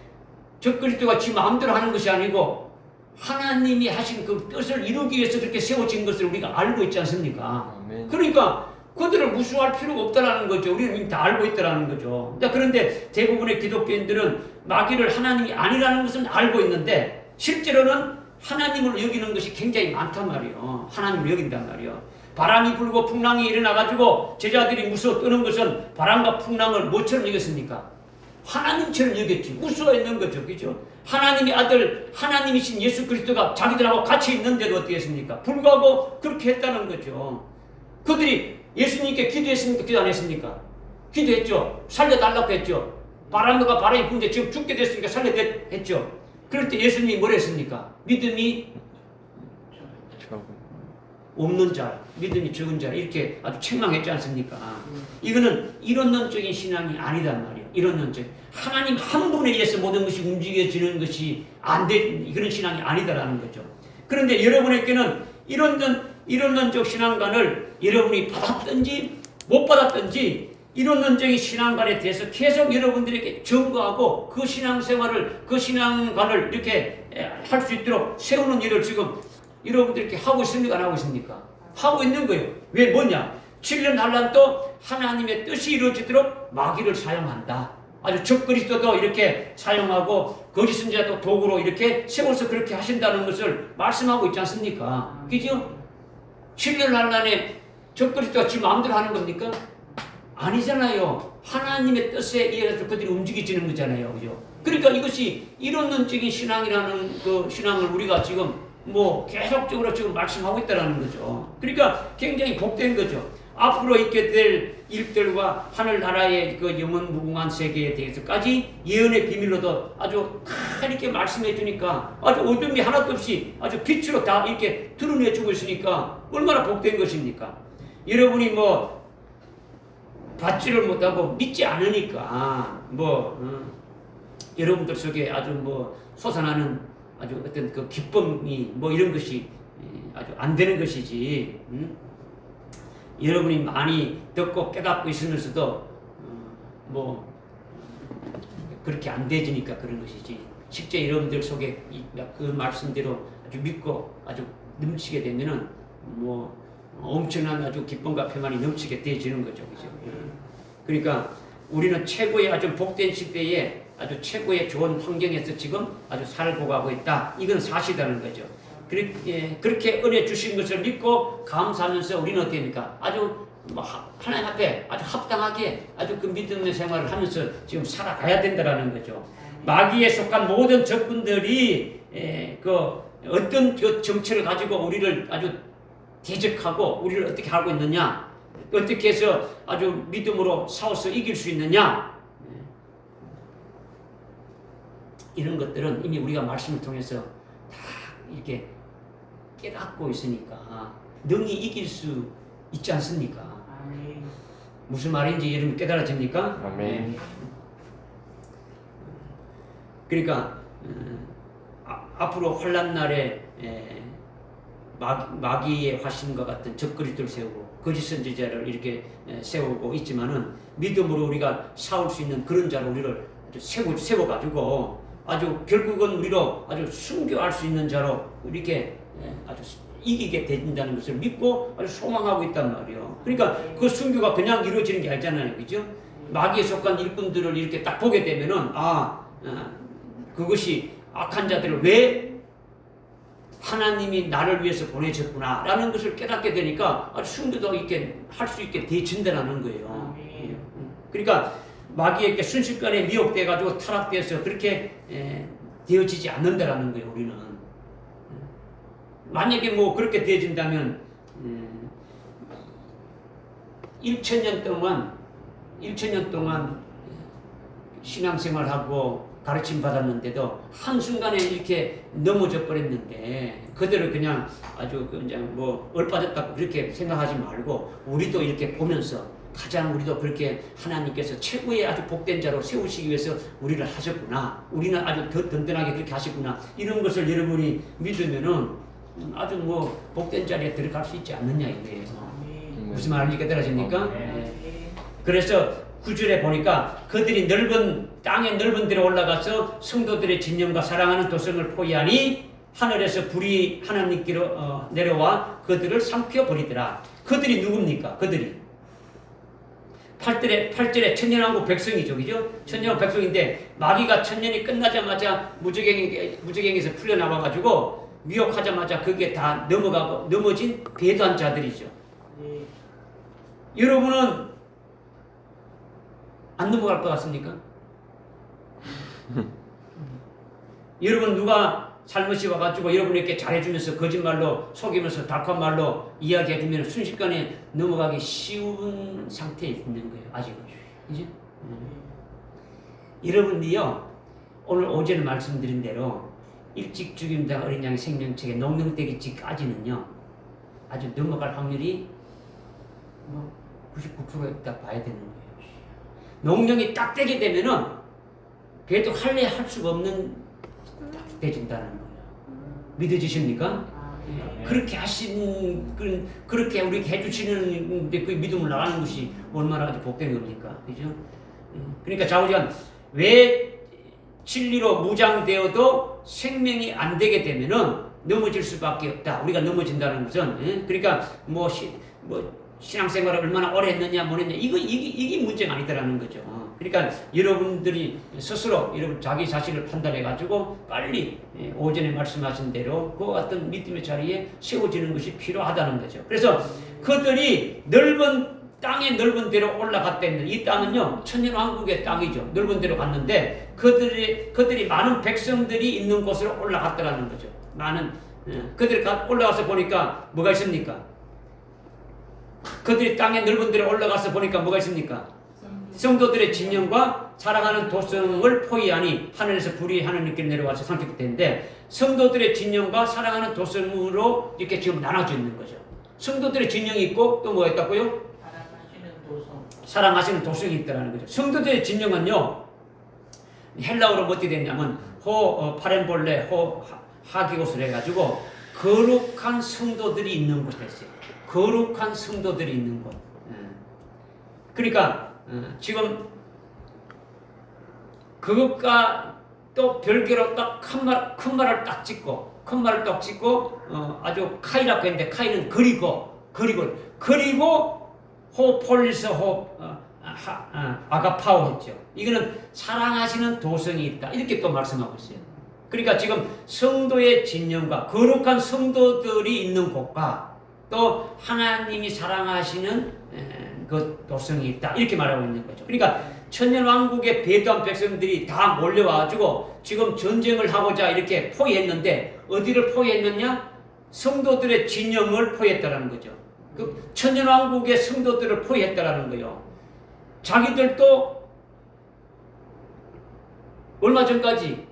Speaker 1: 적그리스도가 지 마음대로 하는 것이 아니고 하나님이 하신 그 뜻을 이루기 위해서 그렇게 세워진 것을 우리가 알고 있지 않습니까?
Speaker 4: 아멘.
Speaker 1: 그러니까 그들을 무수할 필요가 없다라는 거죠. 우리는 이미 다 알고 있다라는 거죠. 그런데 대부분의 기독교인들은 마귀를 하나님이 아니라는 것은 알고 있는데 실제로는 하나님을 여기는 것이 굉장히 많단 말이에요. 하나님을 여긴단 말이에요. 바람이 불고 풍랑이 일어나가지고 제자들이 무서워 떠는 것은 바람과 풍랑을 뭐처럼 여겼습니까? 하나님처럼 여겼지. 우수가 있는 거죠. 그죠? 하나님의 아들, 하나님이신 예수 그리스도가 자기들하고 같이 있는데도 어떻게 했습니까? 불구하고 그렇게 했다는 거죠. 그들이 예수님께 기도했습니까? 기도 안 했습니까? 기도했죠. 살려달라고 했죠. 바람이 부는데 지금 죽게 됐으니까 살려했죠. 그럴 때 예수님이 뭘 했습니까? 믿음이 없는 자, 믿음이 적은 자 이렇게 아주 책망했지 않습니까? 이거는 이론론적인 신앙이 아니단 말이에요. 이론론적 하나님 한 분에 의해서 모든 것이 움직여지는 것이 안 돼, 그런 신앙이 아니다라는 거죠. 그런데 여러분에게는 이론론적 신앙관을 여러분이 받았든지 못 받았든지 이론론적인 신앙관에 대해서 계속 여러분들에게 증거하고 그 신앙생활을, 그 신앙관을 이렇게 할 수 있도록 세우는 일을 지금 여러분들께 하고 있습니까? 안 하고 있습니까? 하고 있는 거예요. 왜 뭐냐? 7년 한란도 하나님의 뜻이 이루어지도록 마귀를 사용한다. 아주 적그리스도도 이렇게 사용하고 거짓 선지자도 도구로 이렇게 세워서 그렇게 하신다는 것을 말씀하고 있지 않습니까? 그죠? 7년 한란에 적그리스도가 지 마음대로 하는 겁니까? 아니잖아요. 하나님의 뜻에 의해서 그들이 움직여지는 거잖아요. 그죠? 그러니까 이것이 이론론적인 신앙이라는 그 신앙을 우리가 지금 뭐 계속적으로 지금 말씀하고 있다는 거죠. 그러니까 굉장히 복된 거죠. 앞으로 있게 될 일들과 하늘나라의 그 영원 무궁한 세계에 대해서까지 예언의 비밀로도 아주 다 이렇게 말씀해 주니까 아주 어둠이 하나도 없이 아주 빛으로 다 이렇게 드러내 주고 있으니까 얼마나 복된 것입니까? 여러분이 뭐 받지를 못하고 믿지 않으니까 여러분들 속에 아주 뭐 솟아나는 아주 어떤 그 기쁨이 뭐 이런 것이 아주 안 되는 것이지. 여러분이 많이 듣고 깨닫고 있으면서도 뭐 그렇게 안 되지니까 그런 것이지. 실제 여러분들 속에 그 말씀대로 아주 믿고 아주 넘치게 되면은 뭐 엄청난 아주 기쁨과 평안이 넘치게 되어지는 거죠, 그죠? 그러니까 우리는 최고의 아주 복된 시대에 아주 최고의 좋은 환경에서 지금 아주 살고 가고 있다. 이건 사실이라는 거죠. 그렇게 은혜 주신 것을 믿고 감사하면서 우리는 어떻게 합니까? 아주 하나님 앞에 아주 합당하게 아주 그 믿음의 생활을 하면서 지금 살아가야 된다는 거죠. 마귀에 속한 모든 적군들이 그 어떤 그 정체를 가지고 우리를 아주 대적하고 우리를 어떻게 하고 있느냐, 어떻게 해서 아주 믿음으로 싸워서 이길 수 있느냐, 이런 것들은 이미 우리가 말씀을 통해서 다 이렇게 깨닫고 있으니까 능히 이길 수 있지 않습니까?
Speaker 3: 아멘.
Speaker 1: 무슨 말인지 여러분 깨달아집니까?
Speaker 4: 아멘.
Speaker 1: 그러니까 앞으로 환난 날에 마귀의 화신과 같은 적그리스도를 세우고 거짓 선지자를 이렇게 세우고 있지만은 믿음으로 우리가 싸울 수 있는 그런 자로 우리를 아주 세워가지고 아주 결국은 우리로 아주 순교할 수 있는 자로 이렇게 아주 이기게 된다는 것을 믿고 아주 소망하고 있단 말이에요. 그러니까 그 순교가 그냥 이루어지는 게 아니잖아요, 그죠? 마귀에 속한 일꾼들을 이렇게 딱 보게 되면은 그것이 악한 자들을 왜 하나님이 나를 위해서 보내셨구나 라는 것을 깨닫게 되니까 아주 순교도 이렇게 할 수 있게 되어진다는 거예요. 그러니까 마귀에게 순식간에 미혹돼 가지고 타락되어서 그렇게 되어지지 않는다라는 거예요. 우리는 만약에 뭐 그렇게 되어진다면 1000년 동안 신앙생활하고 가르침 받았는데도 한순간에 이렇게 넘어져 버렸는데 그들을 그냥 아주 그냥 뭐 얼빠졌다고 그렇게 생각하지 말고 우리도 이렇게 보면서 가장 우리도 그렇게 하나님께서 최고의 아주 복된 자로 세우시기 위해서 우리를 하셨구나, 우리는 아주 더 든든하게 그렇게 하셨구나, 이런 것을 여러분이 믿으면은 아주 뭐 복된 자리에 들어갈 수 있지 않느냐 이거예요. 무슨 말인지 깨달아집니까? 그래서 9절에 보니까 그들이 땅의 넓은 데로 올라가서 성도들의 진영과 사랑하는 도성을 포위하니 하늘에서 불이 하나님께로 내려와 그들을 삼켜버리더라. 그들이 누굽니까? 그들이 8절에 천년왕국 백성이죠, 그죠? 천년왕국 백성인데 마귀가 천년이 끝나자마자 무저갱에서 풀려나와가지고 미혹하자마자 그게 다 넘어진 배도한 자들이죠. 여러분은 안 넘어갈 것 같습니까? 여러분 누가 잘못이 와가지고 여러분에게 잘해주면서 거짓말로 속이면서 달콤한 말로 이야기해주면 순식간에 넘어가기 쉬운 상태에 있는 거예요. 아직은. 이제 여러분이요 오늘 오전에 말씀드린 대로 일찍 죽임다 어린 양의 생명책에 농령되기 직까지는요 아주 넘어갈 확률이 뭐 99% 있다 봐야 되는 거예요. 농령이 딱 되게 되면은 그래도 할 수가 없는 딱 되진다는 거예요. 믿어지십니까? 그렇게 그렇게 우리에게 해주시는데 그 믿음을 나가는 것이 얼마나 아주 복된 겁니까? 그죠? 그러니까 좌우지간 왜 진리로 무장되어도 생명이 안 되게 되면은 넘어질 수밖에 없다. 우리가 넘어진다는 것은 그러니까 신앙생활을 얼마나 오래 했느냐 뭐했냐 이게 문제가 아니더라는 거죠. 그러니까 여러분들이 스스로 여러분 자기 자신을 판단해 가지고 빨리 오전에 말씀하신 대로 그 같은 믿음의 자리에 세워지는 것이 필요하다는 거죠. 그래서 그들이 땅의 넓은 데로 올라갔다는 이 땅은요 천년왕국의 땅이죠. 넓은 데로 갔는데 그들이 많은 백성들이 있는 곳으로 올라갔다라는 거죠. 그들이 올라가서 보니까 뭐가 있습니까? 그들이 땅의 넓은 데로 올라가서 보니까 뭐가 있습니까? 성도들의 진영과 사랑하는 도성을 포위하니 하늘에서 불이 하나님께 내려와서 삼켰기 때문에 성도들의 진영과 사랑하는 도성으로 이렇게 지금 나눠져 있는 거죠. 성도들의 진영이 있고 또 뭐가 있다고요?
Speaker 3: 사랑하시는 도성.
Speaker 1: 사랑하시는 도성이 있다는 거죠. 성도들의 진영은요 헬라어로 어떻게 됐냐면 파렘볼레 하기고스를 해가지고 거룩한 성도들이 있는 곳이 됐어요. 거룩한 성도들이 있는 곳. 그러니까 지금 그것과 또 별개로 딱 큰 말을 딱 찍고 아주 카이라고 했는데 카이는 그리고 폴리스 아가파오 했죠. 이거는 사랑하시는 도성이 있다 이렇게 또 말씀하고 있어요. 그러니까 지금 성도의 진영과 거룩한 성도들이 있는 곳과 또 하나님이 사랑하시는 그 도성이 있다 이렇게 말하고 있는 거죠. 그러니까 천년왕국의 배도한 백성들이 다 몰려와가지고 지금 전쟁을 하고자 이렇게 포위했는데 어디를 포위했느냐? 성도들의 진영을 포위했다라는 거죠. 그 천년왕국의 성도들을 포위했다라는 거예요. 자기들도 얼마 전까지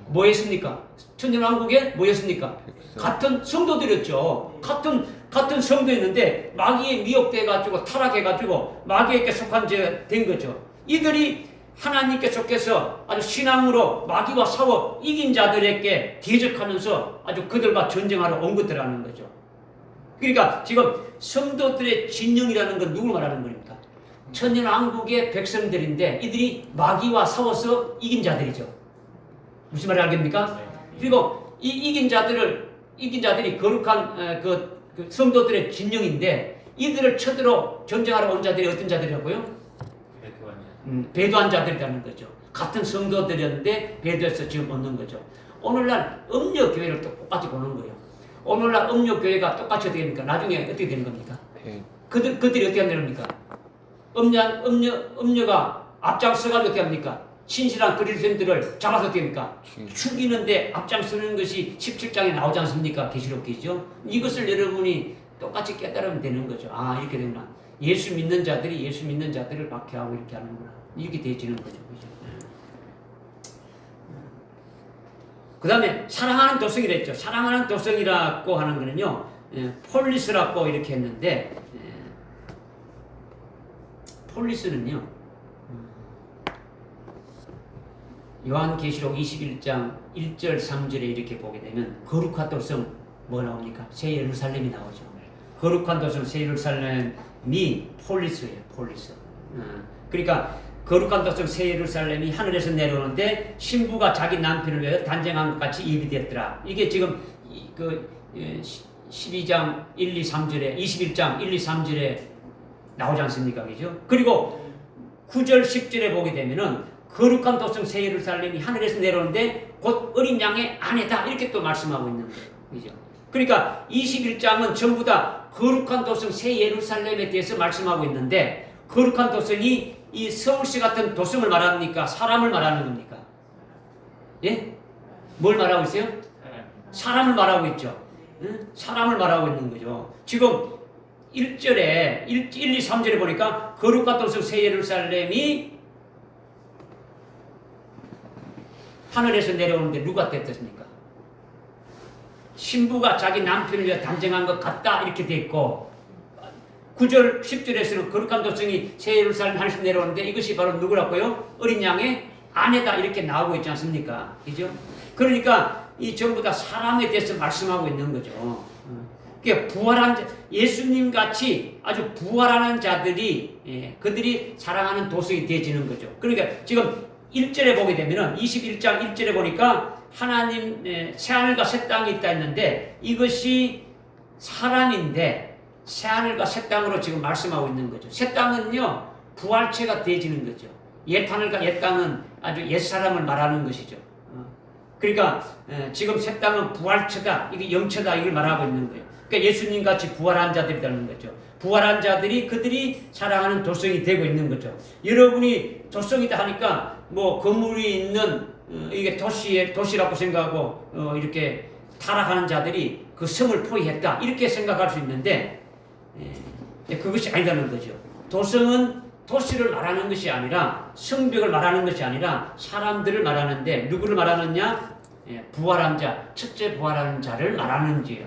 Speaker 1: 뭐 했습니까? 천년왕국에 뭐였습니까? 같은 성도들이었죠. 같은 성도였는데 마귀에 미혹돼가지고 타락해가지고 마귀에게 속한 죄가 된 거죠. 이들이 하나님께 속해서 아주 신앙으로 마귀와 싸워 이긴 자들에게 대적하면서 아주 그들과 전쟁하러 온 것들이라는 거죠. 그러니까 지금 성도들의 진영이라는 건 누굴 말하는 겁니까? 천년왕국의 백성들인데 이들이 마귀와 싸워서 이긴 자들이죠. 무슨 말인지 알겠습니까? 그리고 이 이긴 자들이 거룩한 그 성도들의 진영인데 이들을 쳐들어 전쟁하러 온 자들이 어떤 자들이라고요? 배도한 자들이라는 거죠. 같은 성도들이었는데 배도해서 지금 얻는 거죠. 오늘날 음녀교회를 똑같이 보는 거예요. 오늘날 음녀교회가 똑같이 어떻게 됩니까? 나중에 어떻게 되는 겁니까? 그들이 어떻게 하는 겁니까? 음녀가 앞장서가지고 어떻게 합니까? 신실한 그리스도인들을 잡아서 어떻게 합니까? 죽이는데 앞장서는 것이 17장에 나오지 않습니까? 계시록기죠. 이것을 여러분이 똑같이 깨달으면 되는 거죠. 아 이렇게 되구나. 예수 믿는 자들이 예수 믿는 자들을 박해하고 이렇게 하는구나. 이렇게 되어지는 거죠. 그죠? 그 다음에 사랑하는 도성이라 했죠. 사랑하는 도성이라고 하는 거는요. 폴리스라고 이렇게 했는데 폴리스는요. 요한계시록 21장 1절 3절에 이렇게 보게 되면 거룩한 도성 뭐 나옵니까? 새 예루살렘이 나오죠. 거룩한 도성 새 예루살렘이 폴리스예요. 폴리스. 그러니까 거룩한 도성 새 예루살렘이 하늘에서 내려오는데 신부가 자기 남편을 위해 단정한 것 같이 예비되었더라. 이게 지금 그 12장 1, 2, 3절에 21장 1, 2, 3절에 나오지 않습니까? 그죠? 그리고 9절 10절에 보게 되면은 거룩한 도성 새 예루살렘이 하늘에서 내려오는데 곧 어린 양의 아내다 이렇게 또 말씀하고 있는 거예요. 그죠? 그러니까 21장은 전부 다 거룩한 도성 새 예루살렘에 대해서 말씀하고 있는데 거룩한 도성이 이 서울시 같은 도성을 말합니까? 사람을 말하는 겁니까? 예? 뭘 말하고 있어요? 사람을 말하고 있죠. 응? 사람을 말하고 있는 거죠. 지금 1절에 1, 2, 3절에 보니까 거룩한 도성 새 예루살렘이 하늘에서 내려오는데 누가 됐습니까? 신부가 자기 남편을 위해 단정한 것 같다 이렇게 돼 있고 9절 10절에서는 거룩한 도성이 새 예루살렘 하늘에서 내려오는데 이것이 바로 누구라고요? 어린 양의 아내다 이렇게 나오고 있지 않습니까? 그죠? 그러니까 이 전부 다 사람에 대해서 말씀하고 있는 거죠. 그러니까 부활한 예수님 같이 아주 부활하는 자들이 그들이 사랑하는 도성이 되어지는 거죠. 그러니까 지금 1절에 보게 되면은 21장 1절에 보니까 하나님 새하늘과 새 땅이 있다 했는데 이것이 사람인데 새하늘과 새 땅으로 지금 말씀하고 있는 거죠. 새 땅은요 부활체가 되어지는 거죠. 옛 하늘과 옛 땅은 아주 옛 사람을 말하는 것이죠. 그러니까 지금 새 땅은 부활체다, 이게 영체다, 이걸 말하고 있는 거예요. 그러니까 예수님 같이 부활한 자들이라는 거죠. 부활한 자들이 그들이 사랑하는 도성이 되고 있는 거죠. 여러분이 도성이다 하니까 뭐 건물이 있는 이게 도시라고 생각하고 이렇게 타락하는 자들이 그 성을 포위했다 이렇게 생각할 수 있는데 그것이 아니라는 거죠. 도성은 도시를 말하는 것이 아니라 성벽을 말하는 것이 아니라 사람들을 말하는데 누구를 말하느냐? 부활한 자, 첫째 부활한 자를 말하는지요.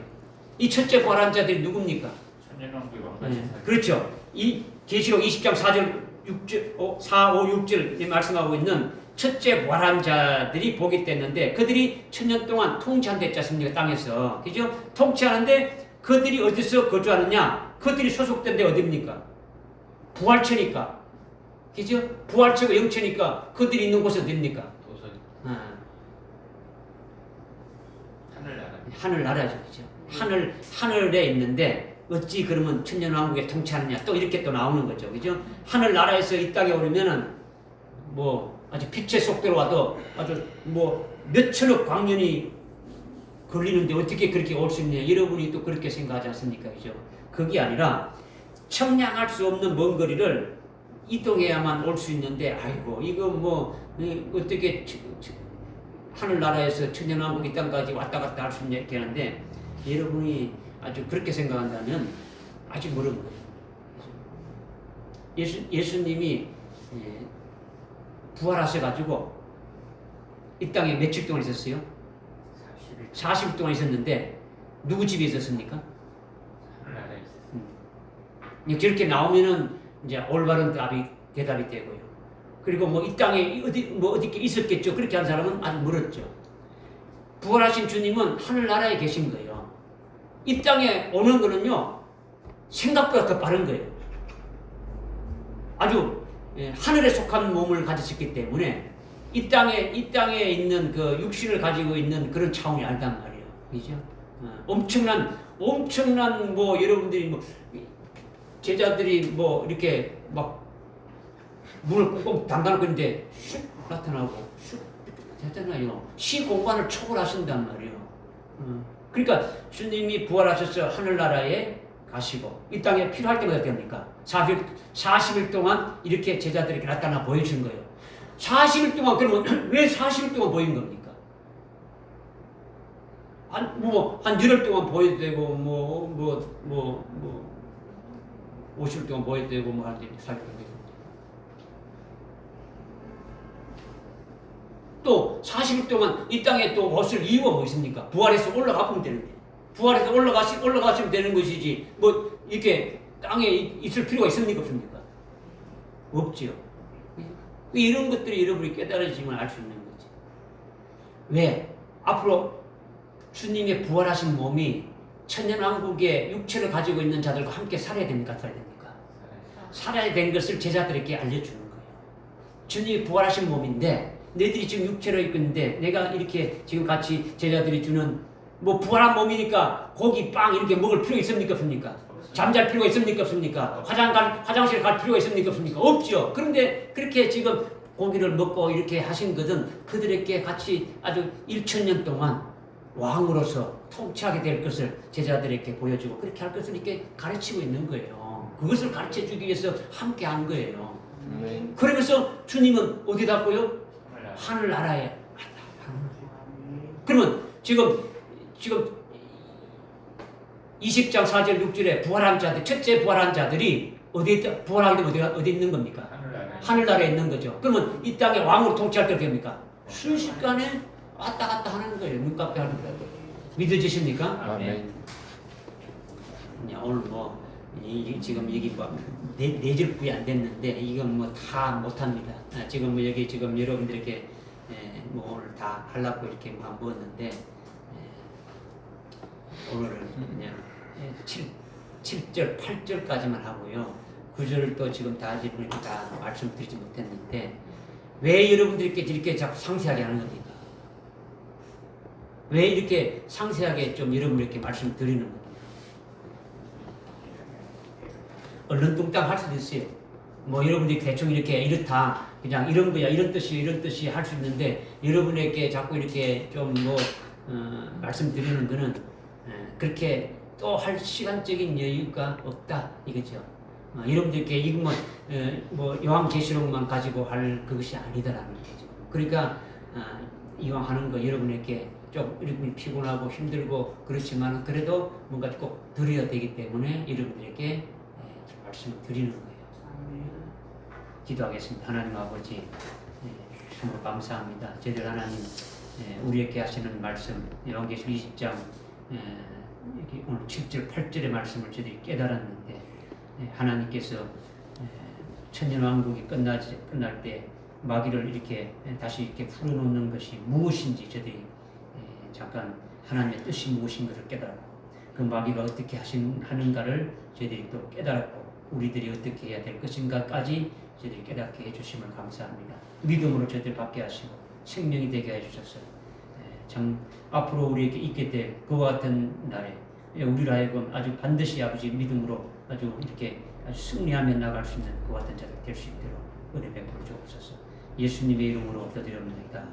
Speaker 1: 이 첫째 부활한 자들이 누굽니까?
Speaker 2: 천년왕국의 왕같이 살.
Speaker 1: 그렇죠. 이 계시록 20장 4절 6절 4, 5, 6절 말씀하고 있는 첫째 부활한 자들이 복이 됐는데 그들이 천년 동안 통치한댔지 않습니까? 땅에서. 그죠? 통치하는데 그들이 어디서 거주하느냐? 그들이 소속된 데 어디입니까? 부활체니까. 그죠? 부활체가 영체니까 그들이 있는 곳이 어디입니까?
Speaker 2: 도선 하늘나라.
Speaker 1: 하늘나라죠. 그죠? 하늘에 있는데 어찌 그러면 천년왕국에 통치하느냐? 또 이렇게 또 나오는 거죠. 그죠? 하늘나라에서 이 땅에 오려면은 뭐 아주 빛의 속도로 와도 아주 뭐 몇천억 광년이 걸리는데 어떻게 그렇게 올 수 있냐? 여러분이 또 그렇게 생각하지 않습니까? 그죠? 그게 아니라 청량할 수 없는 먼 거리를 이동해야만 올 수 있는데 아이고 이거 뭐 어떻게 하늘나라에서 천년왕국 이 땅까지 왔다 갔다 할 수 있냐 이렇게 하는데 여러분이 아주 그렇게 생각한다면 아직 모르는 거예요. 예수님이 부활하셔가지고 이 땅에 며칠 동안 있었어요? 40일 동안 있었는데 누구 집에 있었습니까?
Speaker 2: 하늘나라에 있었어요.
Speaker 1: 그렇게 나오면은 이제 올바른 대답이 되고요. 그리고 뭐 이 땅에 어디 있었겠죠. 그렇게 한 사람은 아주 멀었죠. 부활하신 주님은 하늘나라에 계신 거예요. 이 땅에 오는 거는요 생각보다 더 빠른 거예요. 아주 하늘에 속한 몸을 가지셨기 때문에 이 땅에 있는 그 육신을 가지고 있는 그런 차원이 아니단 말이에요. 그죠? 엄청난 뭐 여러분들이 뭐 제자들이 뭐 이렇게 막 문을 꽁꽁 담가놓고 있는데 슉 나타나고 슉 하잖아요. 시 공간을 초월하신단 말이에요. 그러니까 주님이 부활하셔서 하늘나라에 가시고 이 땅에 필요할 때마다 됩니까? 40일 동안 이렇게 제자들에게 나타나 보여준 거예요. 40일 동안 그러면 왜 40일 동안 보인 겁니까? 한 열흘 동안 보여도 되고 50일 동안 보여도 되고 뭐 하는데 40일 동안 또 40일 동안 이 땅에 또 왔을 이유가 뭐 있습니까? 부활해서 올라가면 되는데 부활해서 올라가시면 되는 것이지 뭐 이렇게 땅에 있을 필요가 있습니까? 없습니까? 없지요. 이런 것들이 여러분이 깨달아지면 알 수 있는 거지. 왜? 앞으로 주님의 부활하신 몸이 천년왕국의 육체를 가지고 있는 자들과 함께 살아야 됩니까? 살아야 됩니까? 살아야 된 것을 제자들에게 알려주는 거예요. 주님이 부활하신 몸인데 너희들이 지금 육체로 있고 있는데 내가 이렇게 지금 같이 제자들이 주는 뭐 부활한 몸이니까 고기, 빵 이렇게 먹을 필요 있습니까? 없습니까? 잠잘 필요가 있습니까? 없습니까? 화장실 갈 필요가 있습니까? 없습니까? 없죠. 그런데 그렇게 지금 고기를 먹고 이렇게 하신 것은 그들에게 같이 아주 1000년 동안 왕으로서 통치하게 될 것을 제자들에게 보여주고 그렇게 할 것을 이렇게 가르치고 있는 거예요. 그것을 가르쳐주기 위해서 함께 한 거예요. 그러면서 주님은 어디 갔고요? 하늘나라에 왔다. 그러면 지금 20장 4절 6절에 부활한 자들, 첫째 부활한 자들이 부활하게 되면 어디 있는 겁니까? 하늘나라에 있는 거죠. 그러면 이 땅에 왕으로 통치할 때 어떻게 됩니까? 순식간에 왔다 갔다 하는 거예요. 눈깜빡 하는 거예요. 믿어지십니까?
Speaker 2: 아멘.
Speaker 1: 오늘 지금 여기 네 절부에 안 됐는데 이건 뭐 다 못합니다. 지금 뭐 여기 지금 여러분들에게 뭐 오늘 다 하려고 이렇게 막 모았는데 오늘은 그냥 7절, 8절까지만 하고요. 9절을 또 지금 다 말씀드리지 못했는데 왜 여러분들께 이렇게 자꾸 상세하게 하는 겁니까? 왜 이렇게 상세하게 좀 여러분들께 말씀드리는 겁니까? 얼른뚱땅 할 수도 있어요. 뭐 여러분들이 대충 이렇게 이렇다 그냥 이런 거야 이런 뜻이 할 수 있는데 여러분에게 자꾸 이렇게 좀 뭐 말씀드리는 거는 그렇게 또 할 시간적인 여유가 없다 이거죠. 여러분들께 이거 뭐 요한계시록만 가지고 할 그것이 아니다라는 거죠. 그러니까 이왕 하는 거 여러분에게 좀 이렇게 피곤하고 힘들고 그렇지만 그래도 뭔가 꼭 드려야 되기 때문에 여러분들에게 말씀을 드리는 거예요. 기도하겠습니다. 하나님 아버지 정말 감사합니다. 저희들 하나님 우리에게 하시는 말씀 요한계시록 20장 이렇게 오늘 7절 8절의 말씀을 저희들이 깨달았는데 하나님께서 천년왕국이 끝날 때 마귀를 이렇게 다시 이렇게 풀어놓는 것이 무엇인지 저희들이 잠깐 하나님의 뜻이 무엇인가를 깨달았고 그 마귀가 어떻게 하는가를 저희들이 또 깨달았고 우리들이 어떻게 해야 될 것인가까지 저희들이 깨닫게 해주심을 감사합니다. 믿음으로 저희들 받게 하시고 생명이 되게 해주셔서 참 앞으로 우리에게 있게 될 그와 같은 날에 우리로 하여금 아주 반드시 아버지 믿음으로 아주 이렇게 아주 승리하며 나갈 수 있는 그와 같은 자들 될 수 있도록 은혜 베풀어 주옵소서. 예수님의 이름으로 기도드립니다.